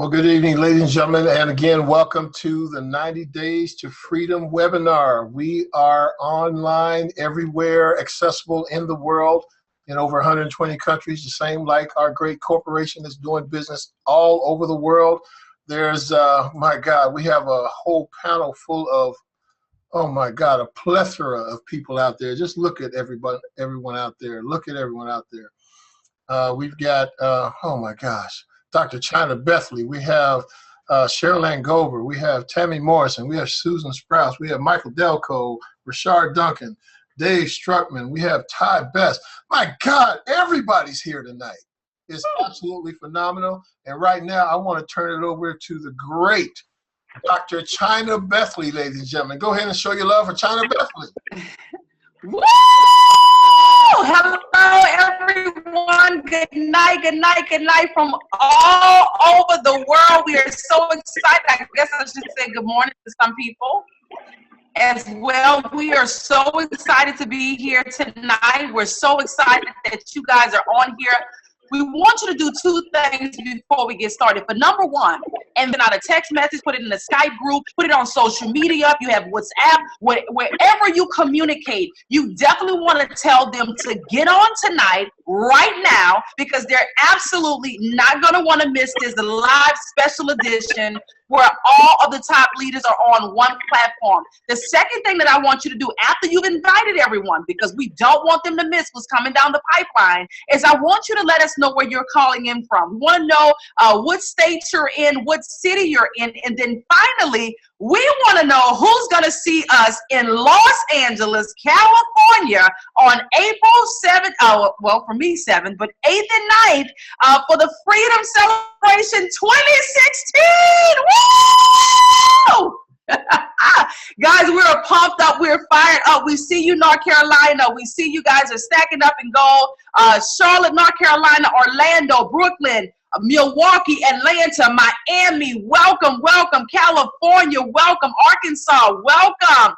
Well, good evening, ladies and gentlemen, and again, welcome to the 90 Days to Freedom webinar. We are online everywhere, accessible in the world, in over 120 countries, the same like our great corporation is doing business all over the world. There's, my God, we have a whole panel full of, oh my God, a plethora of people out there. Just look at everyone out there. Look at everyone out there. We've got, oh my gosh, Dr. Chyna Bethley, we have Cherylanne Gober, we have Tammy Morrison, we have Susan Sprouse, we have Michael Dalcoe, Rashard Duncan, Dave Struckman, we have Ty Best. My God, everybody's here tonight. It's absolutely phenomenal. And right now, I want to turn it over to the great Dr. Chyna Bethley, ladies and gentlemen. Go ahead and show your love for Chyna Bethley. Woo! Hello, everyone. Good night, good night, good night from all over the world. We are so excited. I guess I should say good morning to some people as well. We are so excited to be here tonight. We're so excited that you guys are on here. We want you to do two things before we get started. For number one, and then out a text message, put it in the Skype group, put it on social media. You have WhatsApp, wherever you communicate, you definitely want to tell them to get on tonight, right now, because they're absolutely not going to want to miss this live special edition where all of the top leaders are on one platform. The second thing that I want you to do after you've invited everyone, because we don't want them to miss what's coming down the pipeline, is I want you to let us know where you're calling in from. We want to know what state you're in, what city you're in, and then finally, we want to know who's going to see us in Los Angeles, California on April 7th, well, for me 7th, but 8th and 9th for the Freedom Celebration 2016. Woo! Guys, we're pumped up. We're fired up. We see you, North Carolina. We see you guys are stacking up and go. Charlotte, North Carolina, Orlando, Brooklyn, Milwaukee, Atlanta, Miami, welcome, welcome. California, welcome. Arkansas, welcome.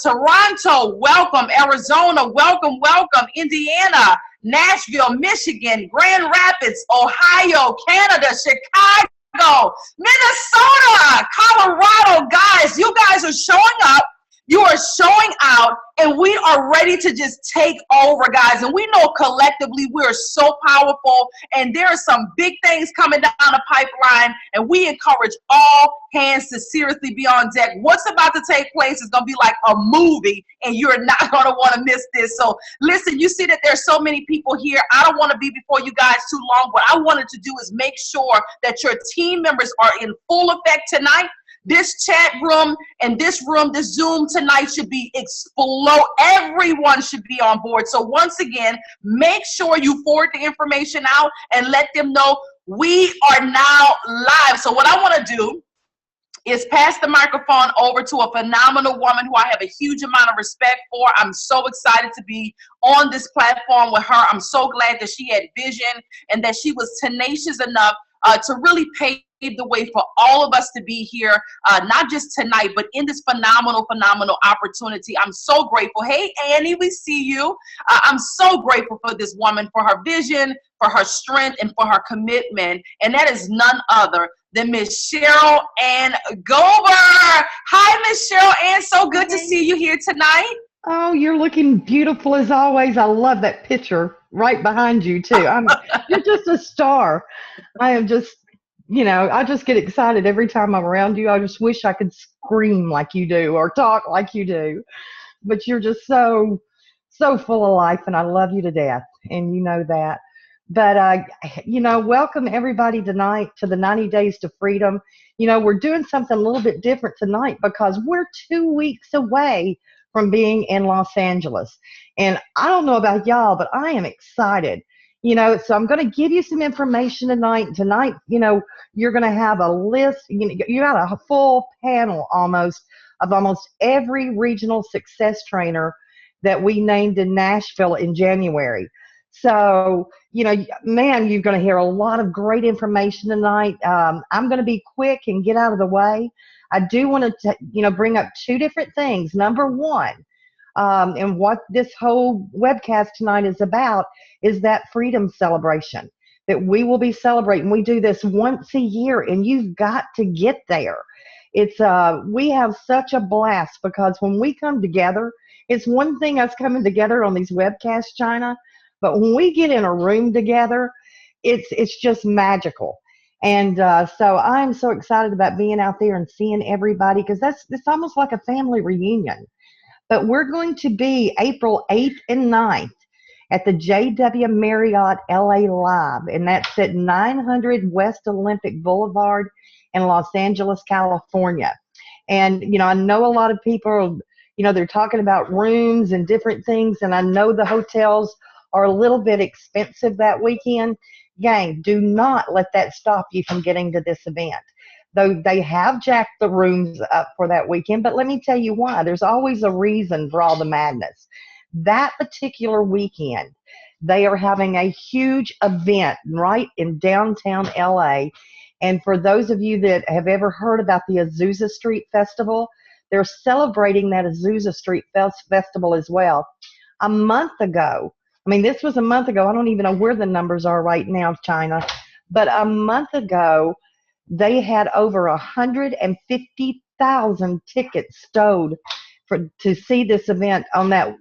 Toronto, welcome. Arizona, welcome, welcome. Indiana, Nashville, Michigan, Grand Rapids, Ohio, Canada, Chicago, Minnesota, Colorado. Guys, you guys are showing up. You are showing out, and we are ready to just take over, guys. And we know collectively we are so powerful, and there are some big things coming down the pipeline, and we encourage all hands to seriously be on deck. What's about to take place is going to be like a movie, and you're not going to want to miss this. So listen, you see that there's so many people here. I don't want to be before you guys too long. What I wanted to do is make sure that your team members are in full effect tonight. This chat room and this Zoom tonight should be explode. Everyone should be on board. So once again, make sure you forward the information out and let them know we are now live. So what I want to do is pass the microphone over to a phenomenal woman who I have a huge amount of respect for. I'm so excited to be on this platform with her. I'm so glad that she had vision and that she was tenacious enough to really pave the way for all of us to be here, not just tonight, but in this phenomenal opportunity. I'm so grateful. Hey, Annie, we see you. I'm so grateful for this woman, for her vision, for her strength, and for her commitment. And that is none other than Miss Cherylanne Gober. Hi, Miss Cherylanne. So good to see you here tonight. Oh, you're looking beautiful as always. I love that picture right behind you, too. You're just a star. I am just, I just get excited every time I'm around you. I just wish I could scream like you do or talk like you do. But you're just so full of life, and I love you to death, and you know that. But, welcome everybody tonight to the 90 Days to Freedom. We're doing something a little bit different tonight because we're 2 weeks away from being in Los Angeles. And I don't know about y'all, but I am excited. So I'm going to give you some information tonight. Tonight, you're going to have a list. You got a full panel almost of almost every regional success trainer that we named in Nashville in January. So, man, you're going to hear a lot of great information tonight. I'm going to be quick and get out of the way. I do want to, bring up two different things. Number one, and what this whole webcast tonight is about is that freedom celebration. that we will be celebrating. We do this once a year, and you've got to get there. It's we have such a blast because when we come together, it's one thing us coming together on these webcasts, Chyna, but when we get in a room together, it's just magical. And so I'm so excited about being out there and seeing everybody because it's almost like a family reunion. But we're going to be April 8th and 9th at the JW Marriott LA Live, and that's at 900 West Olympic Boulevard in Los Angeles, California. And, you know, I know a lot of people, you know, they're talking about rooms and different things, and I know the hotels are a little bit expensive that weekend. Gang, do not let that stop you from getting to this event. Though they have jacked the rooms up for that weekend, but let me tell you why. There's always a reason for all the madness. That particular weekend, they are having a huge event right in downtown LA. And for those of you that have ever heard about the Azusa Street Festival, they're celebrating that Azusa Street Festival as well. A month ago, I mean, this was a month ago. I don't even know where the numbers are right now, Chyna. But a month ago, they had over 150,000 tickets stowed to see this event on that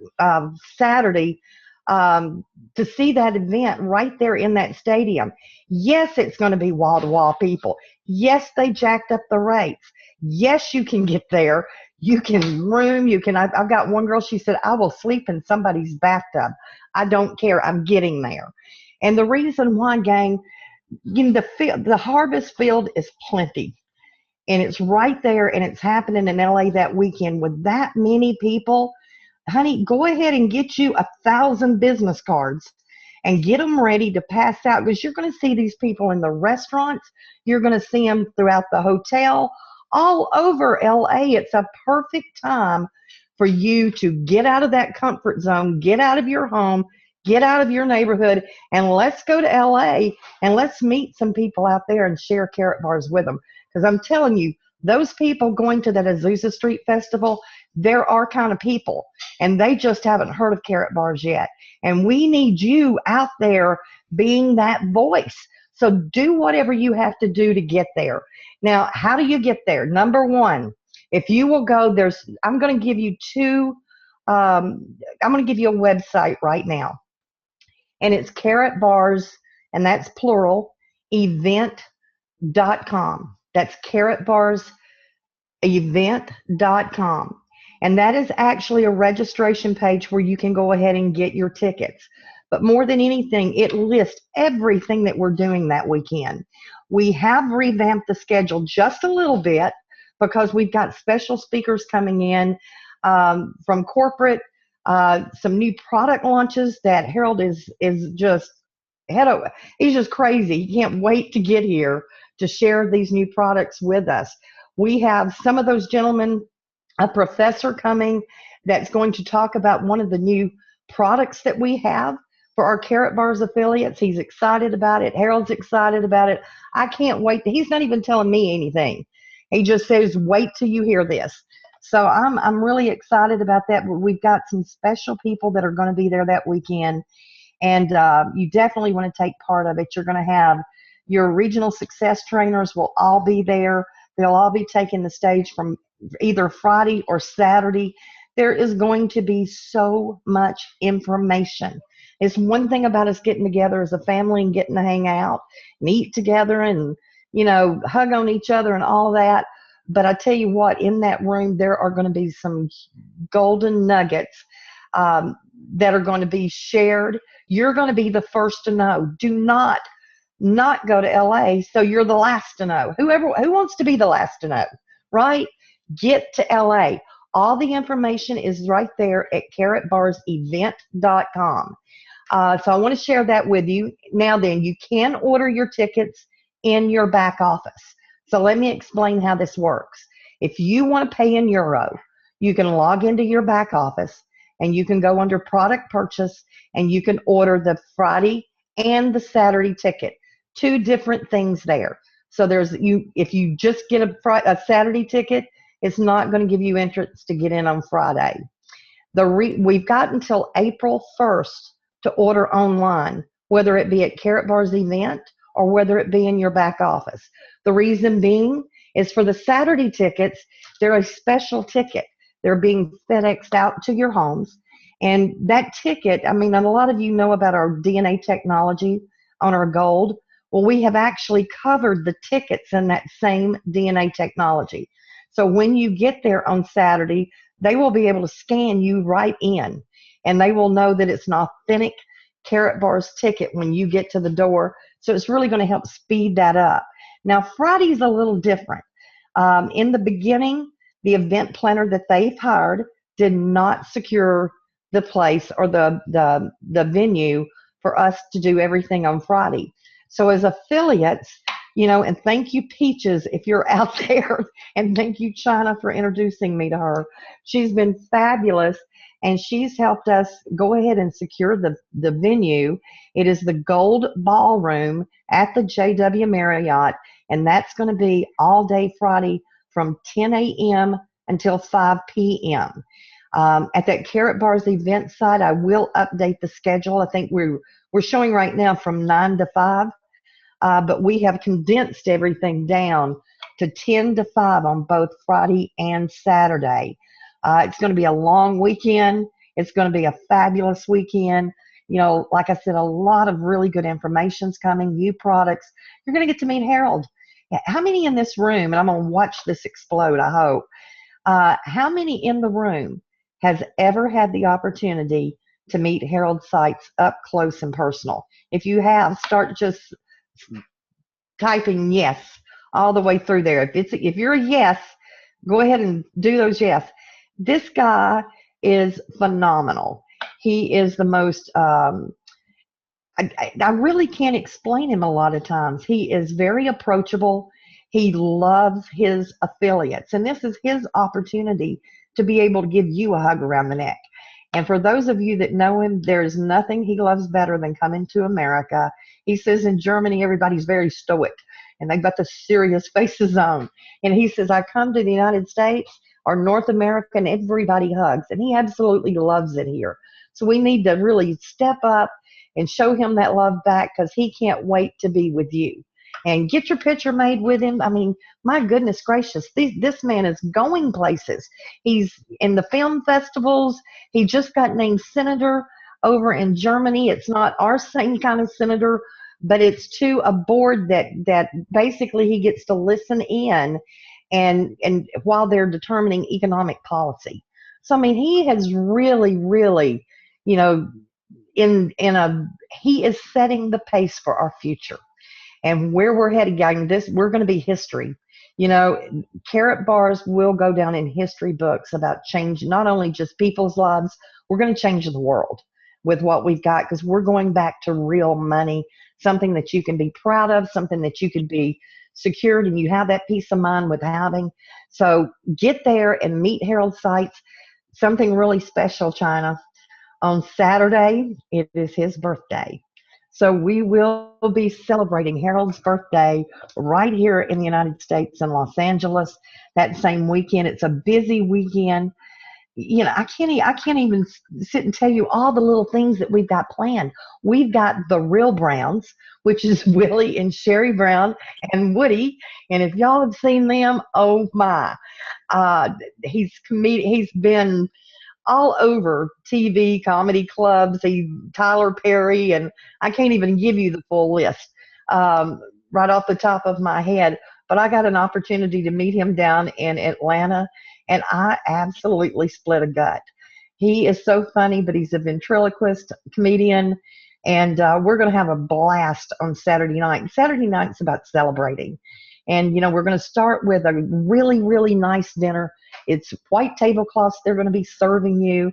Saturday, to see that event right there in that stadium. Yes, it's going to be wall-to-wall people. Yes, they jacked up the rates. Yes, you can get there. You can room. You can. I've got one girl. She said, "I will sleep in somebody's bathtub. I don't care. I'm getting there." And the reason why, gang, you know, the harvest field is plenty, and it's right there, and it's happening in LA that weekend with that many people. Honey, go ahead and get you 1,000 business cards and get them ready to pass out because you're going to see these people in the restaurants. You're going to see them throughout the hotel, all over LA. It's a perfect time for you to get out of that comfort zone, get out of your home, get out of your neighborhood, and let's go to LA and let's meet some people out there and share Carrot Bars with them. Because I'm telling you, those people going to that Azusa Street Festival, they're our kind of people, and they just haven't heard of Carrot Bars yet. And we need you out there being that voice. So do whatever you have to do to get there. Now, how do you get there? Number one, if you will go, I'm going to give you I'm going to give you a website right now. And it's Carrot Bars, and that's plural, event.com. That's Carrot Bars event.com. And that is actually a registration page where you can go ahead and get your tickets. But more than anything, it lists everything that we're doing that weekend. We have revamped the schedule just a little bit because we've got special speakers coming in from corporate, some new product launches that Harold is just he's just crazy. He can't wait to get here to share these new products with us. We have some of those gentlemen, a professor coming that's going to talk about one of the new products that we have for our Carrot Bars affiliates. He's excited about it. Harold's excited about it. I can't wait. He's not even telling me anything. He just says, wait till you hear this. So I'm really excited about that. But we've got some special people that are going to be there that weekend. And you definitely want to take part of it. You're going to have your regional success trainers will all be there. They'll all be taking the stage from either Friday or Saturday. There is going to be so much information. It's one thing about us getting together as a family and getting to hang out and eat together and, you know, hug on each other and all that. But I tell you what, in that room, there are going to be some golden nuggets that are going to be shared. You're going to be the first to know. Do not go to LA so you're the last to know. Who wants to be the last to know, right? Get to LA. All the information is right there at carrotbarsevent.com. So I want to share that with you. Now then, you can order your tickets in your back office. So let me explain how this works. If you want to pay in euro, you can log into your back office and you can go under product purchase and you can order the Friday and the Saturday ticket. Two different things there. So if you just get a Saturday ticket, it's not going to give you entrance to get in on Friday. We've got until April 1st to order online whether it be at Carrot Bar's event or whether it be in your back office. The reason being is for the Saturday tickets, they're a special ticket. They're being FedExed out to your homes. And that ticket, I mean, and a lot of you know about our DNA technology on our gold. Well, we have actually covered the tickets in that same DNA technology. So when you get there on Saturday, they will be able to scan you right in, and they will know that it's an authentic Carrot Bar's ticket when you get to the door. So it's really going to help speed that up. Now, Friday's a little different. In the beginning, the event planner that they've hired did not secure the place or the venue for us to do everything on Friday. So as affiliates, and thank you, Peaches, if you're out there, and thank you, Chyna, for introducing me to her. She's been fabulous, and she's helped us go ahead and secure the venue. It is the Gold Ballroom at the JW Marriott, and that's going to be all day Friday from 10 a.m. until 5 p.m. At that Carrot Bar's event site, I will update the schedule. I think we're showing right now from 9 to 5. But we have condensed everything down to 10 to 5 on both Friday and Saturday. It's going to be a long weekend. It's going to be a fabulous weekend. Like I said, a lot of really good information's coming, new products. You're going to get to meet Harold. Yeah, how many in this room, and I'm going to watch this explode, I hope, how many in the room has ever had the opportunity to meet Harold Seitz up close and personal? If you have, start just typing yes all the way through there. If you're a yes, go ahead and do those yes. This guy is phenomenal. He is the most I really can't explain him a lot of times. He is very approachable. He loves his affiliates, and this is his opportunity to be able to give you a hug around the neck. And for those of you that know him, there's nothing he loves better than coming to America. He says in Germany, everybody's very stoic, and they've got the serious faces on. And he says, I come to the United States or North America, and everybody hugs. And he absolutely loves it here. So we need to really step up and show him that love back, because he can't wait to be with you. And get your picture made with him. I mean, my goodness gracious, this man is going places. He's in the film festivals. He just got named senator over in Germany. It's not our same kind of senator, but it's to a board that basically he gets to listen in and while they're determining economic policy. So, I mean, he has really, really, he is setting the pace for our future. And where we're headed, guys, we're going to be history. Carrot Bars will go down in history books about change, not only just people's lives, we're going to change the world with what we've got, because we're going back to real money, something that you can be proud of, something that you could be secured, and you have that peace of mind with having. So get there and meet Harold Seitz. Something really special, Chyna. On Saturday, it is his birthday. So we will be celebrating Harold's birthday right here in the United States in Los Angeles that same weekend. It's a busy weekend. I can't even sit and tell you all the little things that we've got planned. We've got the Real Browns, which is Willie and Sherry Brown and Woody. And if y'all have seen them, oh my. He's been all over TV, comedy clubs, Tyler Perry, and I can't even give you the full list right off the top of my head. But I got an opportunity to meet him down in Atlanta, and I absolutely split a gut. He is so funny, but he's a ventriloquist comedian, and we're going to have a blast on Saturday night. Saturday night's about celebrating. And, we're going to start with a really, really nice dinner. It's white tablecloths they're going to be serving you.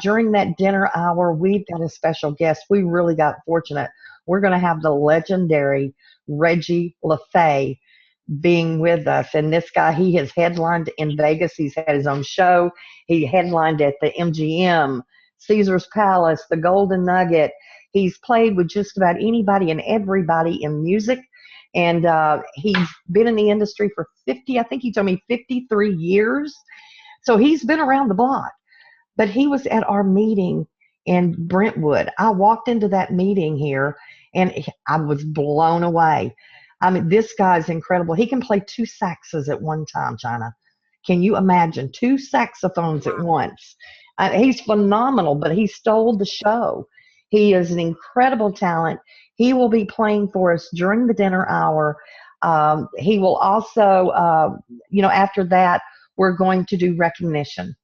During that dinner hour, we've got a special guest. We really got fortunate. We're going to have the legendary Reggie LaFay being with us. And this guy, he has headlined in Vegas. He's had his own show. He headlined at the MGM, Caesar's Palace, the Golden Nugget. He's played with just about anybody and everybody in music. And he's been in the industry for 53 years. So he's been around the block. But he was at our meeting in Brentwood. I walked into that meeting here and I was blown away. I mean, this guy's incredible. He can play 2 saxes at one time, Chyna. Can you imagine 2 saxophones at once? He's phenomenal, but he stole the show. He is an incredible talent. He will be playing for us during the dinner hour. He will also, after that, we're going to do recognition.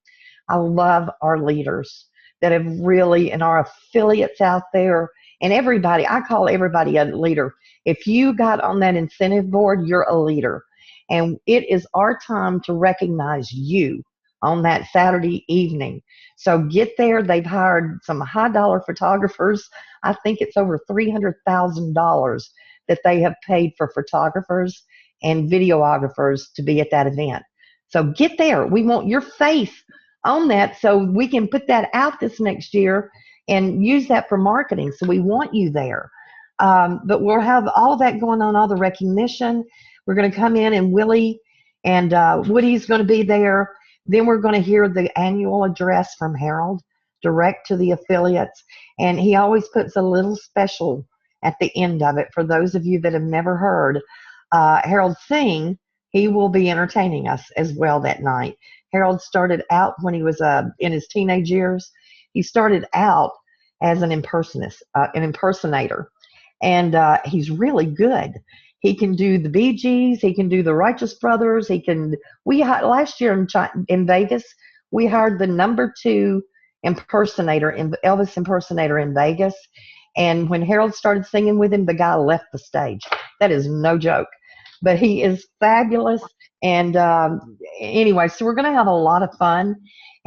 I love our leaders that have really, and our affiliates out there, and everybody. I call everybody a leader. If you got on that incentive board, you're a leader. And it is our time to recognize you on that Saturday evening. So get there. They've hired some high-dollar photographers. I think it's over $300,000 that they have paid for photographers and videographers to be at that event. So get there. We want your face on that so we can put that out this next year and use that for marketing. So we want you there. But we'll have all that going on, all the recognition. We're going to come in and Willie and Woody's going to be there. Then we're going to hear the annual address from Harold direct to the affiliates. And he always puts a little special at the end of it. For those of you that have never heard Harold sing, he will be entertaining us as well that night. Harold started out when he was in his teenage years. He started out as an impersonator. And he's really good. He can do the Bee Gees. He can do the Righteous Brothers. Last year in Vegas, we hired the #2 Elvis impersonator in Vegas. And when Harold started singing with him, the guy left the stage. That is no joke. But he is fabulous. And anyway, so we're going to have a lot of fun.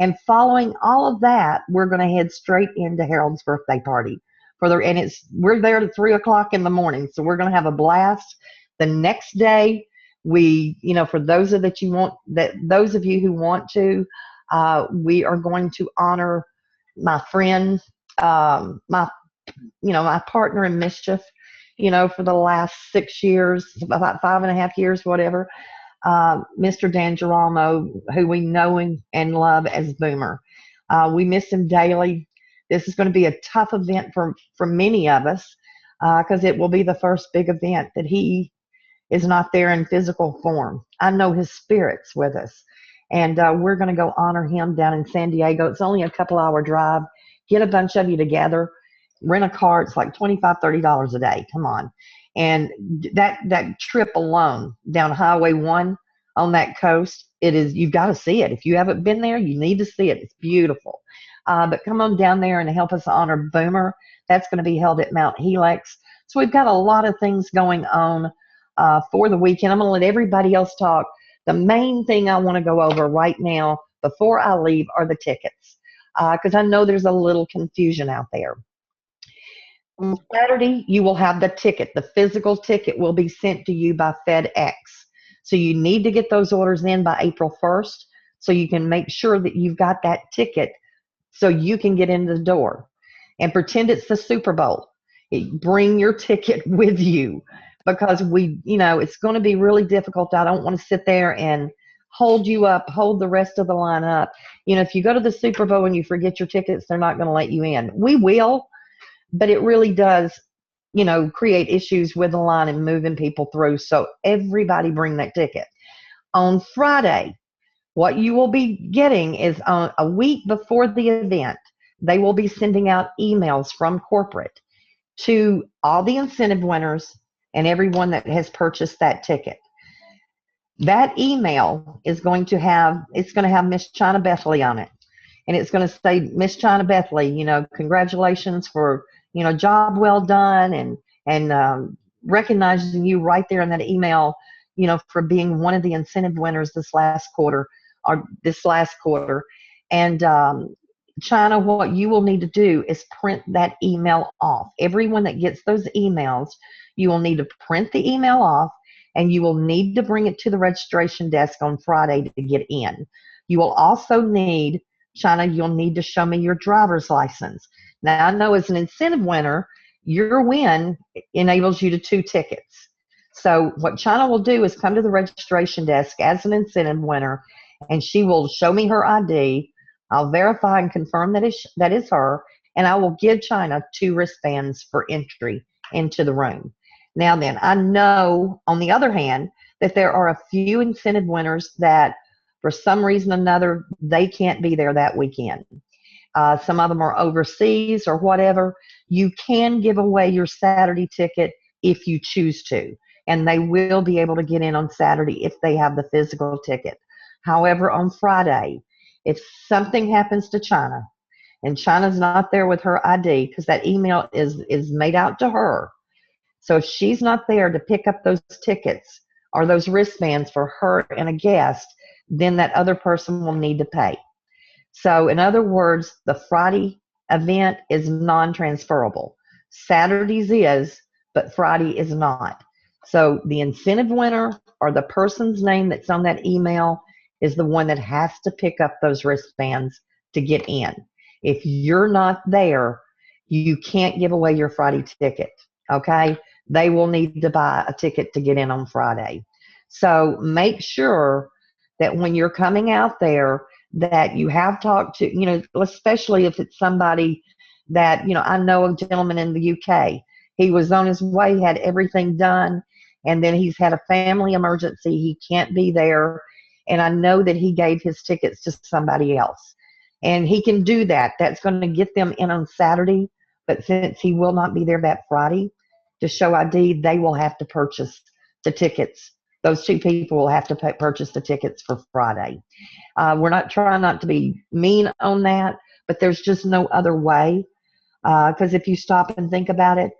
And following all of that, we're going to head straight into Harold's birthday party. We're there at 3:00 in the morning, so we're going to have a blast. The next day, for those of you who want to, we are going to honor my friend, my partner in mischief, for the last 6 years, about 5.5 years, whatever. Mr. Dan Girolamo, who we know and love as Boomer. We miss him daily. This is going to be a tough event for many of us because it will be the first big event that he is not there in physical form. I know his spirit's with us. And we're going to go honor him down in San Diego. It's only a couple-hour drive. Get a bunch of you together. Rent a car. It's like $25, $30 a day. Come on. And that trip alone down Highway 1 on that coast, you've got to see it. If you haven't been there, you need to see it. It's beautiful. But come on down there and help us honor Boomer. That's going to be held at Mount Helix. So we've got a lot of things going on for the weekend. I'm going to let everybody else talk. The main thing I want to go over right now before I leave are the tickets, because I know there's a little confusion out there. On Saturday, you will have the ticket. The physical ticket will be sent to you by FedEx. So you need to get those orders in by April 1st so you can make sure that you've got that ticket so you can get in the door. And pretend it's the Super Bowl. Bring your ticket with you because it's going to be really difficult. I don't want to sit there and hold the rest of the line up. If you go to the Super Bowl and you forget your tickets, they're not going to let you in. We will, but it really does, create issues with the line and moving people through. So everybody bring that ticket. On Friday, what you will be getting is a week before the event, they will be sending out emails from corporate to all the incentive winners and everyone that has purchased that ticket. That email is going to have Miss Chyna Bethley on it. And it's going to say, Miss Chyna Bethley, congratulations for, job well done and recognizing you right there in that email, for being one of the incentive winners this last quarter. And Chyna, what you will need to do is print that email off. Everyone that gets those emails, you will need to print the email off, and you will need to bring it to the registration desk on Friday to get in. You will also need, Chyna, you'll need to show me your driver's license. Now, I know as an incentive winner, your win enables you to 2 tickets. So what Chyna will do is come to the registration desk as an incentive winner, and she will show me her ID. I'll verify and confirm that is her, and I will give Chyna 2 wristbands for entry into the room. Now then, I know, on the other hand, that there are a few incentive winners that, for some reason or another, they can't be there that weekend. Some of them are overseas or whatever. You can give away your Saturday ticket if you choose to, and they will be able to get in on Saturday if they have the physical ticket. However, on Friday, if something happens to Chyna, and Chyna's not there with her ID, because that email is made out to her, so if she's not there to pick up those tickets or those wristbands for her and a guest, then that other person will need to pay. So in other words, the Friday event is non-transferable. Saturday's is, but Friday is not. So the incentive winner or the person's name that's on that email is the one that has to pick up those wristbands to get in. If you're not there, you can't give away your Friday ticket, okay? They will need to buy a ticket to get in on Friday. So make sure that when you're coming out there that you have talked to, especially if it's somebody that, I know a gentleman in the UK. He was on his way, had everything done, and then he's had a family emergency. He can't be there, and I know that he gave his tickets to somebody else. And he can do that. That's going to get them in on Saturday, but since he will not be there that Friday to show ID, they will have to purchase the tickets. Those 2 people will have to purchase the tickets for Friday. We're not trying not to be mean on that, but there's just no other way. Because if you stop and think about it,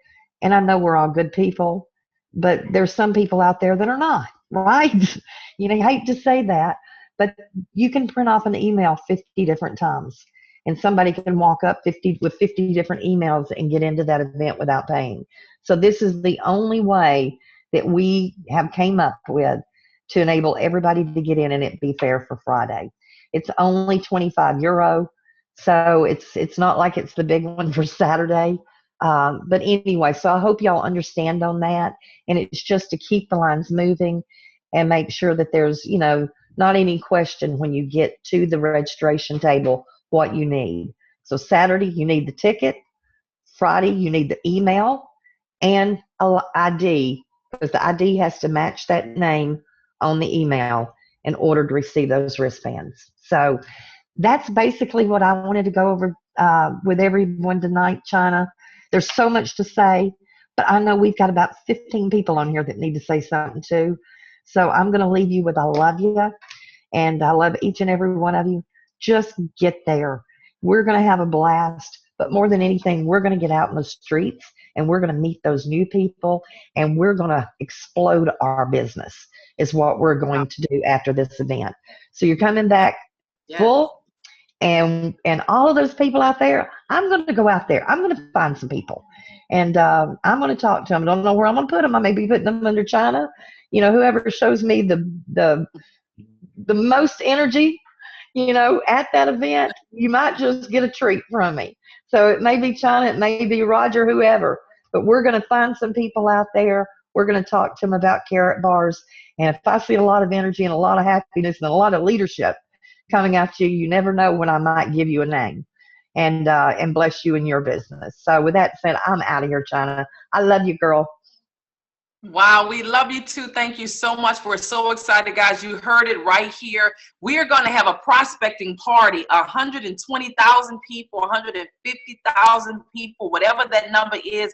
and I know we're all good people, but there's some people out there that are not, right? I hate to say that, but you can print off an email 50 different times, and somebody can walk up 50 different emails and get into that event without paying. So this is the only way that we have came up with to enable everybody to get in and it be fair for Friday. It's only €25, so it's not like it's the big one for Saturday. But anyway, so I hope y'all understand on that, and it's just to keep the lines moving and make sure that there's, not any question when you get to the registration table what you need. So Saturday, you need the ticket. Friday, you need the email and a ID, because the ID has to match that name on the email in order to receive those wristbands. So that's basically what I wanted to go over with everyone tonight, Chyna. There's so much to say, but I know we've got about 15 people on here that need to say something too. So I'm going to leave you with I love you, and I love each and every one of you. Just get there. We're going to have a blast, but more than anything, we're going to get out in the streets, and we're going to meet those new people, and we're going to explode our business is what we're going to do after this event. So you're coming back full, and all of those people out there, I'm going to go out there. I'm going to find some people, and I'm going to talk to them. I don't know where I'm going to put them. I may be putting them under Chyna. Whoever shows me the most energy, at that event, you might just get a treat from me. So it may be Chyna, it may be Roger, whoever, but we're going to find some people out there. We're going to talk to them about carrot bars. And if I see a lot of energy and a lot of happiness and a lot of leadership coming at you, you never know when I might give you a name and bless you in your business. So with that said, I'm out of here, Chyna. I love you, girl. Wow, we love you too. Thank you so much. We're so excited, guys. You heard it right here. We are going to have a prospecting party. 120,000 people, 150,000 people, whatever that number is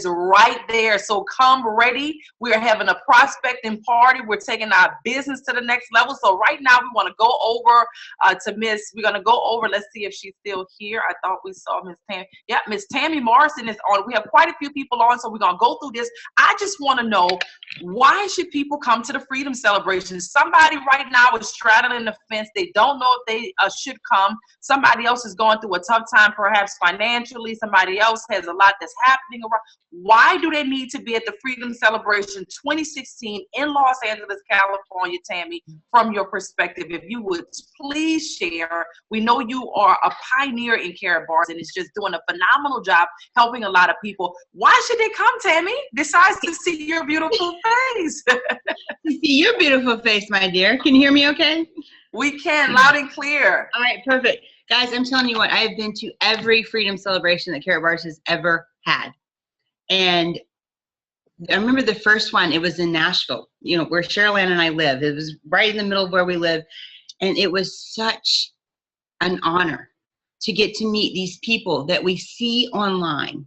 right there. So come ready. We are having a prospecting party. We're taking our business to the next level. So right now we want to go over we're going to go over, let's see if she's still here. I thought we saw Miss Tammy. Yeah, Miss Tammy Morrison is on. We have quite a few people on, so we're going to go through this. I just want to know, why should people come to the Freedom Celebration? Somebody right now is straddling the fence. They don't know if they should come. Somebody else is going through a tough time, perhaps financially. Somebody else has a lot that's happening around. Why do they need to be at the Freedom Celebration 2016 in Los Angeles, California, Tammy, from your perspective? If you would please share. We know you are a pioneer in carrot bars, and it's just doing a phenomenal job helping a lot of people. Why should they come, Tammy, besides to see your beautiful face? To see your beautiful face, my dear. Can you hear me okay? We can, loud and clear. All right, perfect. Guys, I'm telling you what, I have been to every freedom celebration that Karatbars has ever had. And I remember the first one, it was in Nashville, you know, where Cherylanne and I live. It was right in the middle of where we live. And it was such an honor to get to meet these people that we see online,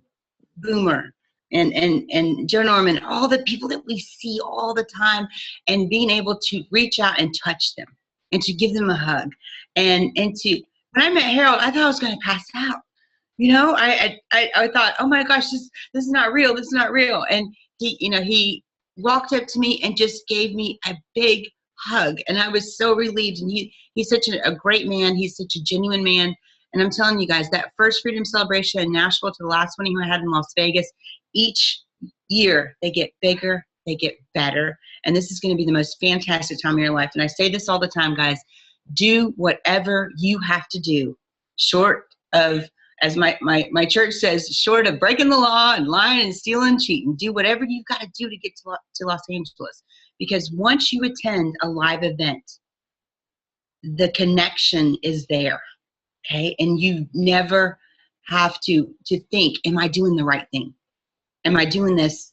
Boomer and Joe Norman, all the people that we see all the time, and being able to reach out and touch them and to give them a hug. And to, when I met Harold, I thought I was going to pass out. You know, I thought, oh my gosh, this is not real. This is not real. And he, you know, he walked up to me and just gave me a big hug. And I was so relieved. And he's such a great man. He's such a genuine man. And I'm telling you guys, that first freedom celebration in Nashville to the last one he had in Las Vegas, each year they get bigger, they get better. And this is going to be the most fantastic time of your life. And I say this all the time, guys, do whatever you have to do, short of, as my church says, short of breaking the law and lying and stealing and cheating. Do whatever you've got to do to get to Los Angeles. Because once you attend a live event, the connection is there. Okay, and you never have to think, am I doing the right thing? Am I doing this?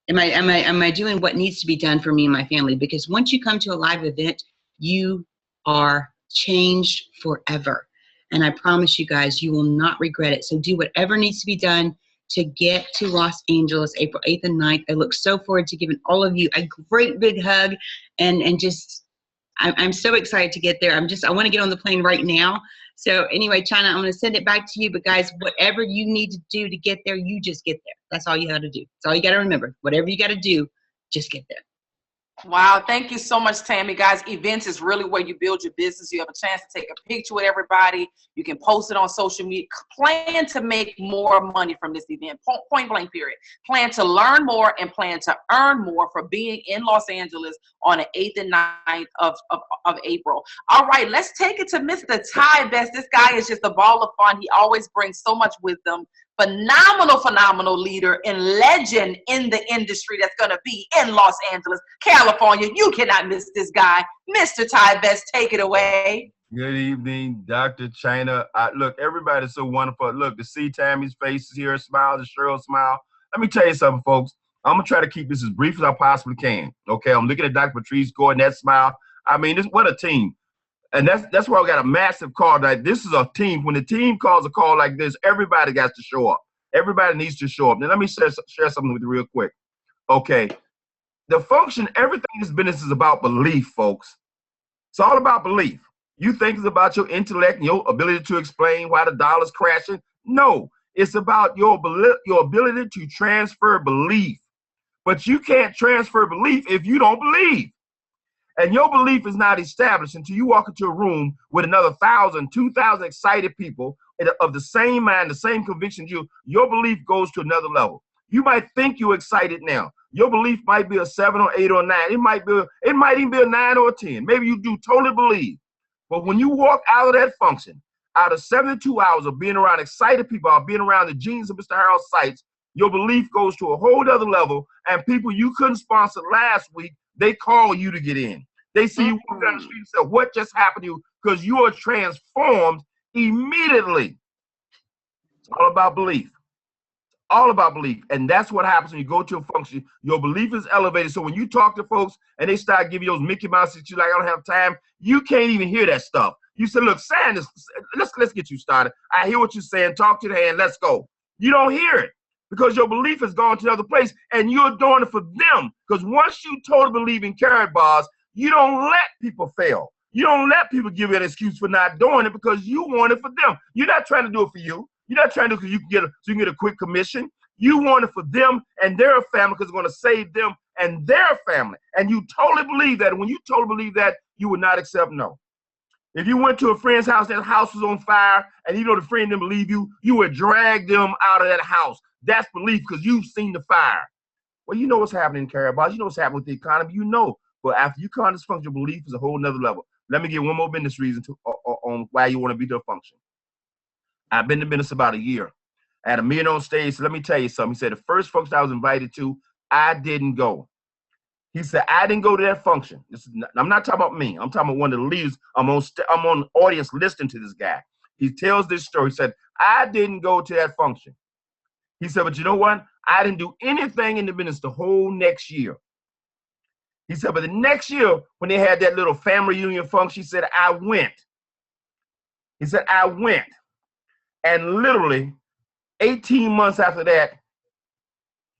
Am I doing what needs to be done for me and my family? Because once you come to a live event, you are changed forever. And I promise you guys, you will not regret it. So do whatever needs to be done to get to Los Angeles, April 8th and 9th. I look so forward to giving all of you a great big hug and just, I'm so excited to get there. I want to get on the plane right now. So anyway, Chyna, I'm going to send it back to you. But guys, whatever you need to do to get there, you just get there. That's all you got to do. That's all you got to remember. Whatever you got to do, just get there. Wow, thank you so much, Tammy. Guys, events is really where you build your business. You have a chance to take a picture with everybody. You can post it on social media. Plan to make more money from this event, point blank period. Plan to learn more and plan to earn more for being in Los Angeles on the 8th and 9th of April. All right, let's take it to Mr. Ty Best. This guy is just a ball of fun. He always brings so much wisdom. Phenomenal leader and legend in the industry that's going to be in Los Angeles, California. You cannot miss this guy. Mr. Ty Best, take it away. Good evening, Dr. Chyna. Look, everybody's so wonderful. Look, to see Tammy's face here, smile, the Cheryl smile. Let me tell you something, folks. I'm going to try to keep this as brief as I possibly can. Okay, I'm looking at Dr. Patrice Gordon, that smile. I mean, what a team. And that's why we got a massive call. Like, this is a team. When the team calls a call like this, everybody got to show up. Everybody needs to show up. Now, let me share something with you real quick. Okay. The function, everything in this business is about belief, folks. It's all about belief. You think it's about your intellect and your ability to explain why the dollar's crashing. No, it's about your ability to transfer belief. But you can't transfer belief if you don't believe. And your belief is not established until you walk into a room with another 1,000, 2,000 excited people of the same mind, the same conviction. Your belief goes to another level. You might think you're excited now. Your belief might be a 7 or 8 or 9. It might even be a 9 or a 10. Maybe you do totally believe. But when you walk out of that function, out of 72 hours of being around excited people, or being around the genius of Mr. Harold's sites, your belief goes to a whole other level. And people you couldn't sponsor last week, they call you to get in. They see you walk down the street and say, what just happened to you? Because you are transformed immediately. It's all about belief. All about belief. And that's what happens when you go to a function. Your belief is elevated. So when you talk to folks and they start giving you those Mickey Mouse that you like, I don't have time, you can't even hear that stuff. You say, look, Sanders, let's get you started. I hear what you're saying. Talk to the hand. Let's go. You don't hear it because your belief has gone to another place and you're doing it for them. Because once you totally believe in Karatbars, you don't let people fail. You don't let people give you an excuse for not doing it because you want it for them. You're not trying to do it for you. You're not trying to do it because you can get a quick commission. You want it for them and their family because it's going to save them and their family. And you totally believe that. And when you totally believe that, you would not accept no. If you went to a friend's house, that house was on fire, and the friend didn't believe you, you would drag them out of that house. That's belief because you've seen the fire. Well, you know what's happening in Karatbars. You know what's happening with the economy. You know. But after you come to this function, belief is a whole nother level. Let me give one more business reason on why you want to be to a function. I've been to business about a year. I had a man on stage. So let me tell you something. He said the first function I was invited to, I didn't go. He said, I didn't go to that function. I'm not talking about me. I'm talking about one of the leaders. I'm on the audience listening to this guy. He tells this story. He said, I didn't go to that function. He said, but you know what? I didn't do anything in the business the whole next year. He said, but the next year, when they had that little family reunion function, he said, I went. He said, I went. And literally 18 months after that,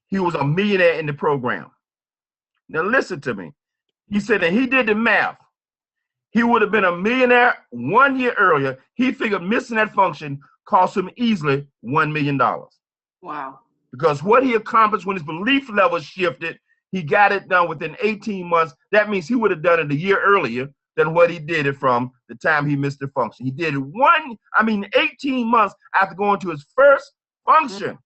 he was a millionaire in the program. Now listen to me. He said that he did the math. He would have been a millionaire 1 year earlier. He figured missing that function cost him easily $1 million. Wow. Because what he accomplished when his belief level shifted, he got it done within 18 months. That means he would have done it a year earlier than what he did it from the time he missed the function. He did it 18 months after going to his first function,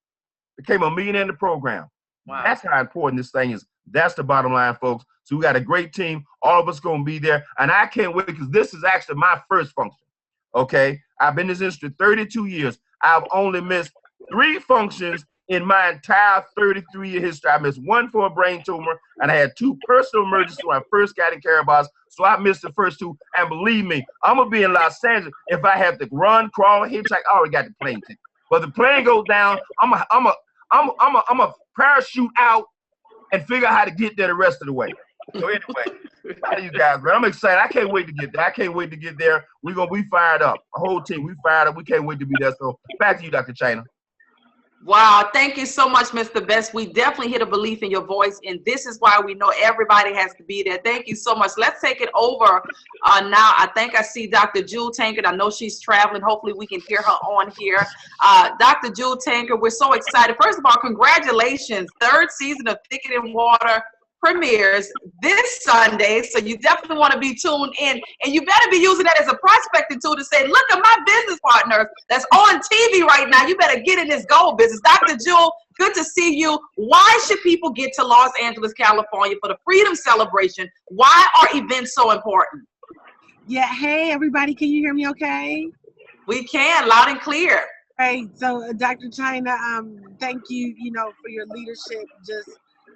became a millionaire in the program. Wow. That's how important this thing is. That's the bottom line, folks. So we got a great team. All of us going to be there. And I can't wait because this is actually my first function. Okay? I've been in this industry 32 years. I've only missed 3 functions in my entire 33-year history. I missed 1 for a brain tumor, and I had 2 personal emergencies when I first got in Carabas. So I missed the first 2. And believe me, I'm going to be in Los Angeles. If I have to run, crawl, hitchhike, I already got the plane ticket. But the plane goes down, I'm a parachute out and figure out how to get there the rest of the way. So anyway, how you guys, man? I'm excited. I can't wait to get there. I can't wait to get there. We're going to be fired up. A whole team, we fired up. We can't wait to be there. So back to you, Dr. Chyna. Wow, thank you so much, Mr. Best. We definitely hit a belief in your voice, and this is why we know everybody has to be there. Thank you so much. Let's take it over now. I think I see Dr. Jewel Tankard. I know she's traveling. Hopefully we can hear her on here. Dr. Jewel Tankard, we're so excited. First of all, congratulations. 3rd season of Thicker Than Water premieres this Sunday, so you definitely want to be tuned in, and you better be using that as a prospecting tool to say, look at my business partners that's on TV right now. You better get in this gold business. Dr. Jewel, good to see you. Why should people get to Los Angeles, California for the Freedom Celebration? Why are events so important? Yeah, hey everybody, can you hear me okay? We can, loud and clear. Hey, so Dr. Chyna, thank you, for your leadership. Just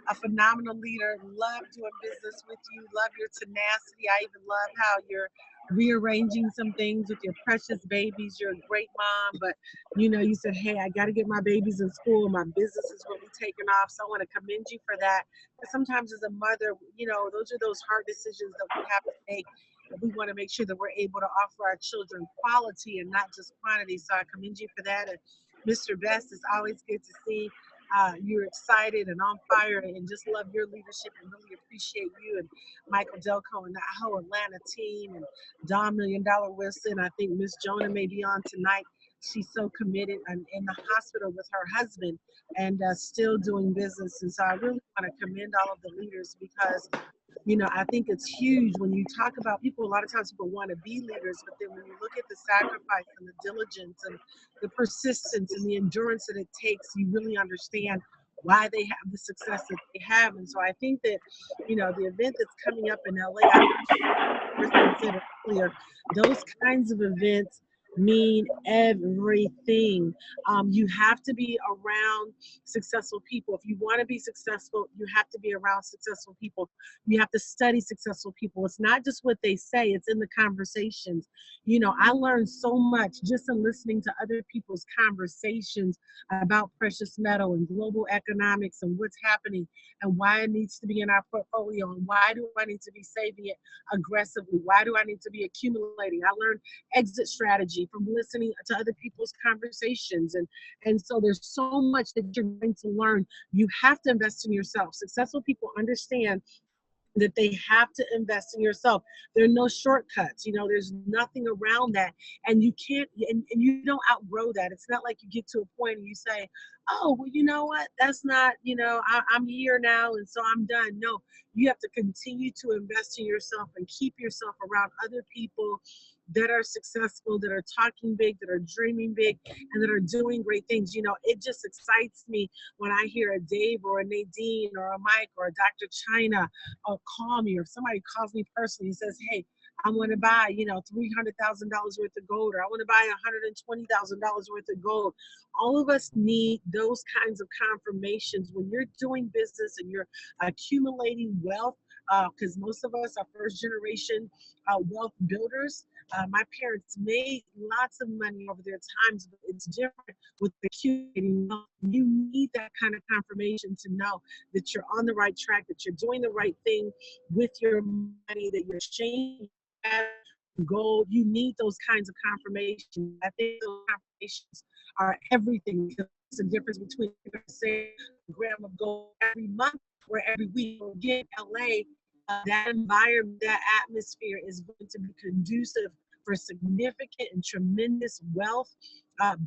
a phenomenal leader. Love doing business with you. Love your tenacity. I even love how you're rearranging some things with your precious babies. You're a great mom, but you said, hey, I got to get my babies in school. My business is really taking off. So I want to commend you for that. But sometimes as a mother, those are those hard decisions that we have to make. We want to make sure that we're able to offer our children quality and not just quantity. So I commend you for that. And Mr. Best, it's always good to see you're excited and on fire, and just love your leadership and really appreciate you and Michael Dalcoe and the whole Atlanta team and Don $1 Million Wilson. I think Miss Jona may be on tonight. She's so committed and in the hospital with her husband and still doing business. And so I really want to commend all of the leaders because I think it's huge when you talk about people. A lot of times people want to be leaders, but then when you look at the sacrifice and the diligence and the persistence and the endurance that it takes, you really understand why they have the success that they have. And so I think that, the event that's coming up in LA, I said earlier, those kinds of events mean everything. You have to be around successful people. If you want to be successful, you have to be around successful people. You have to study successful people. It's not just what they say, it's in the conversations. I learned so much just in listening to other people's conversations about precious metal and global economics and what's happening and why it needs to be in our portfolio and why do I need to be saving it aggressively? Why do I need to be accumulating? I learned exit strategy from listening to other people's conversations. And so there's so much that you're going to learn. You have to invest in yourself. Successful people understand that they have to invest in yourself. There are no shortcuts. There's nothing around that. And you can't, and you don't outgrow that. It's not like you get to a point and you say, oh, well, you know what? That's not, I'm here now. And so I'm done. No, you have to continue to invest in yourself and keep yourself around other people that are successful, that are talking big, that are dreaming big, and that are doing great things. It just excites me when I hear a Dave or a Nadine or a Mike or a Dr. Chyna call me, or somebody calls me personally and says, hey, I want to buy, $300,000 worth of gold, or I want to buy $120,000 worth of gold. All of us need those kinds of confirmations when you're doing business and you're accumulating wealth. because most of us are first generation wealth builders. My parents made lots of money over their times, but it's different with accumulating wealth. You need that kind of confirmation to know that you're on the right track, that you're doing the right thing with your money, that you're changing gold. You need those kinds of confirmations. I think those confirmations are everything. It's the difference between, say, a gram of gold every month or every week. Again, LA, that environment, that atmosphere is going to be conducive for significant and tremendous wealth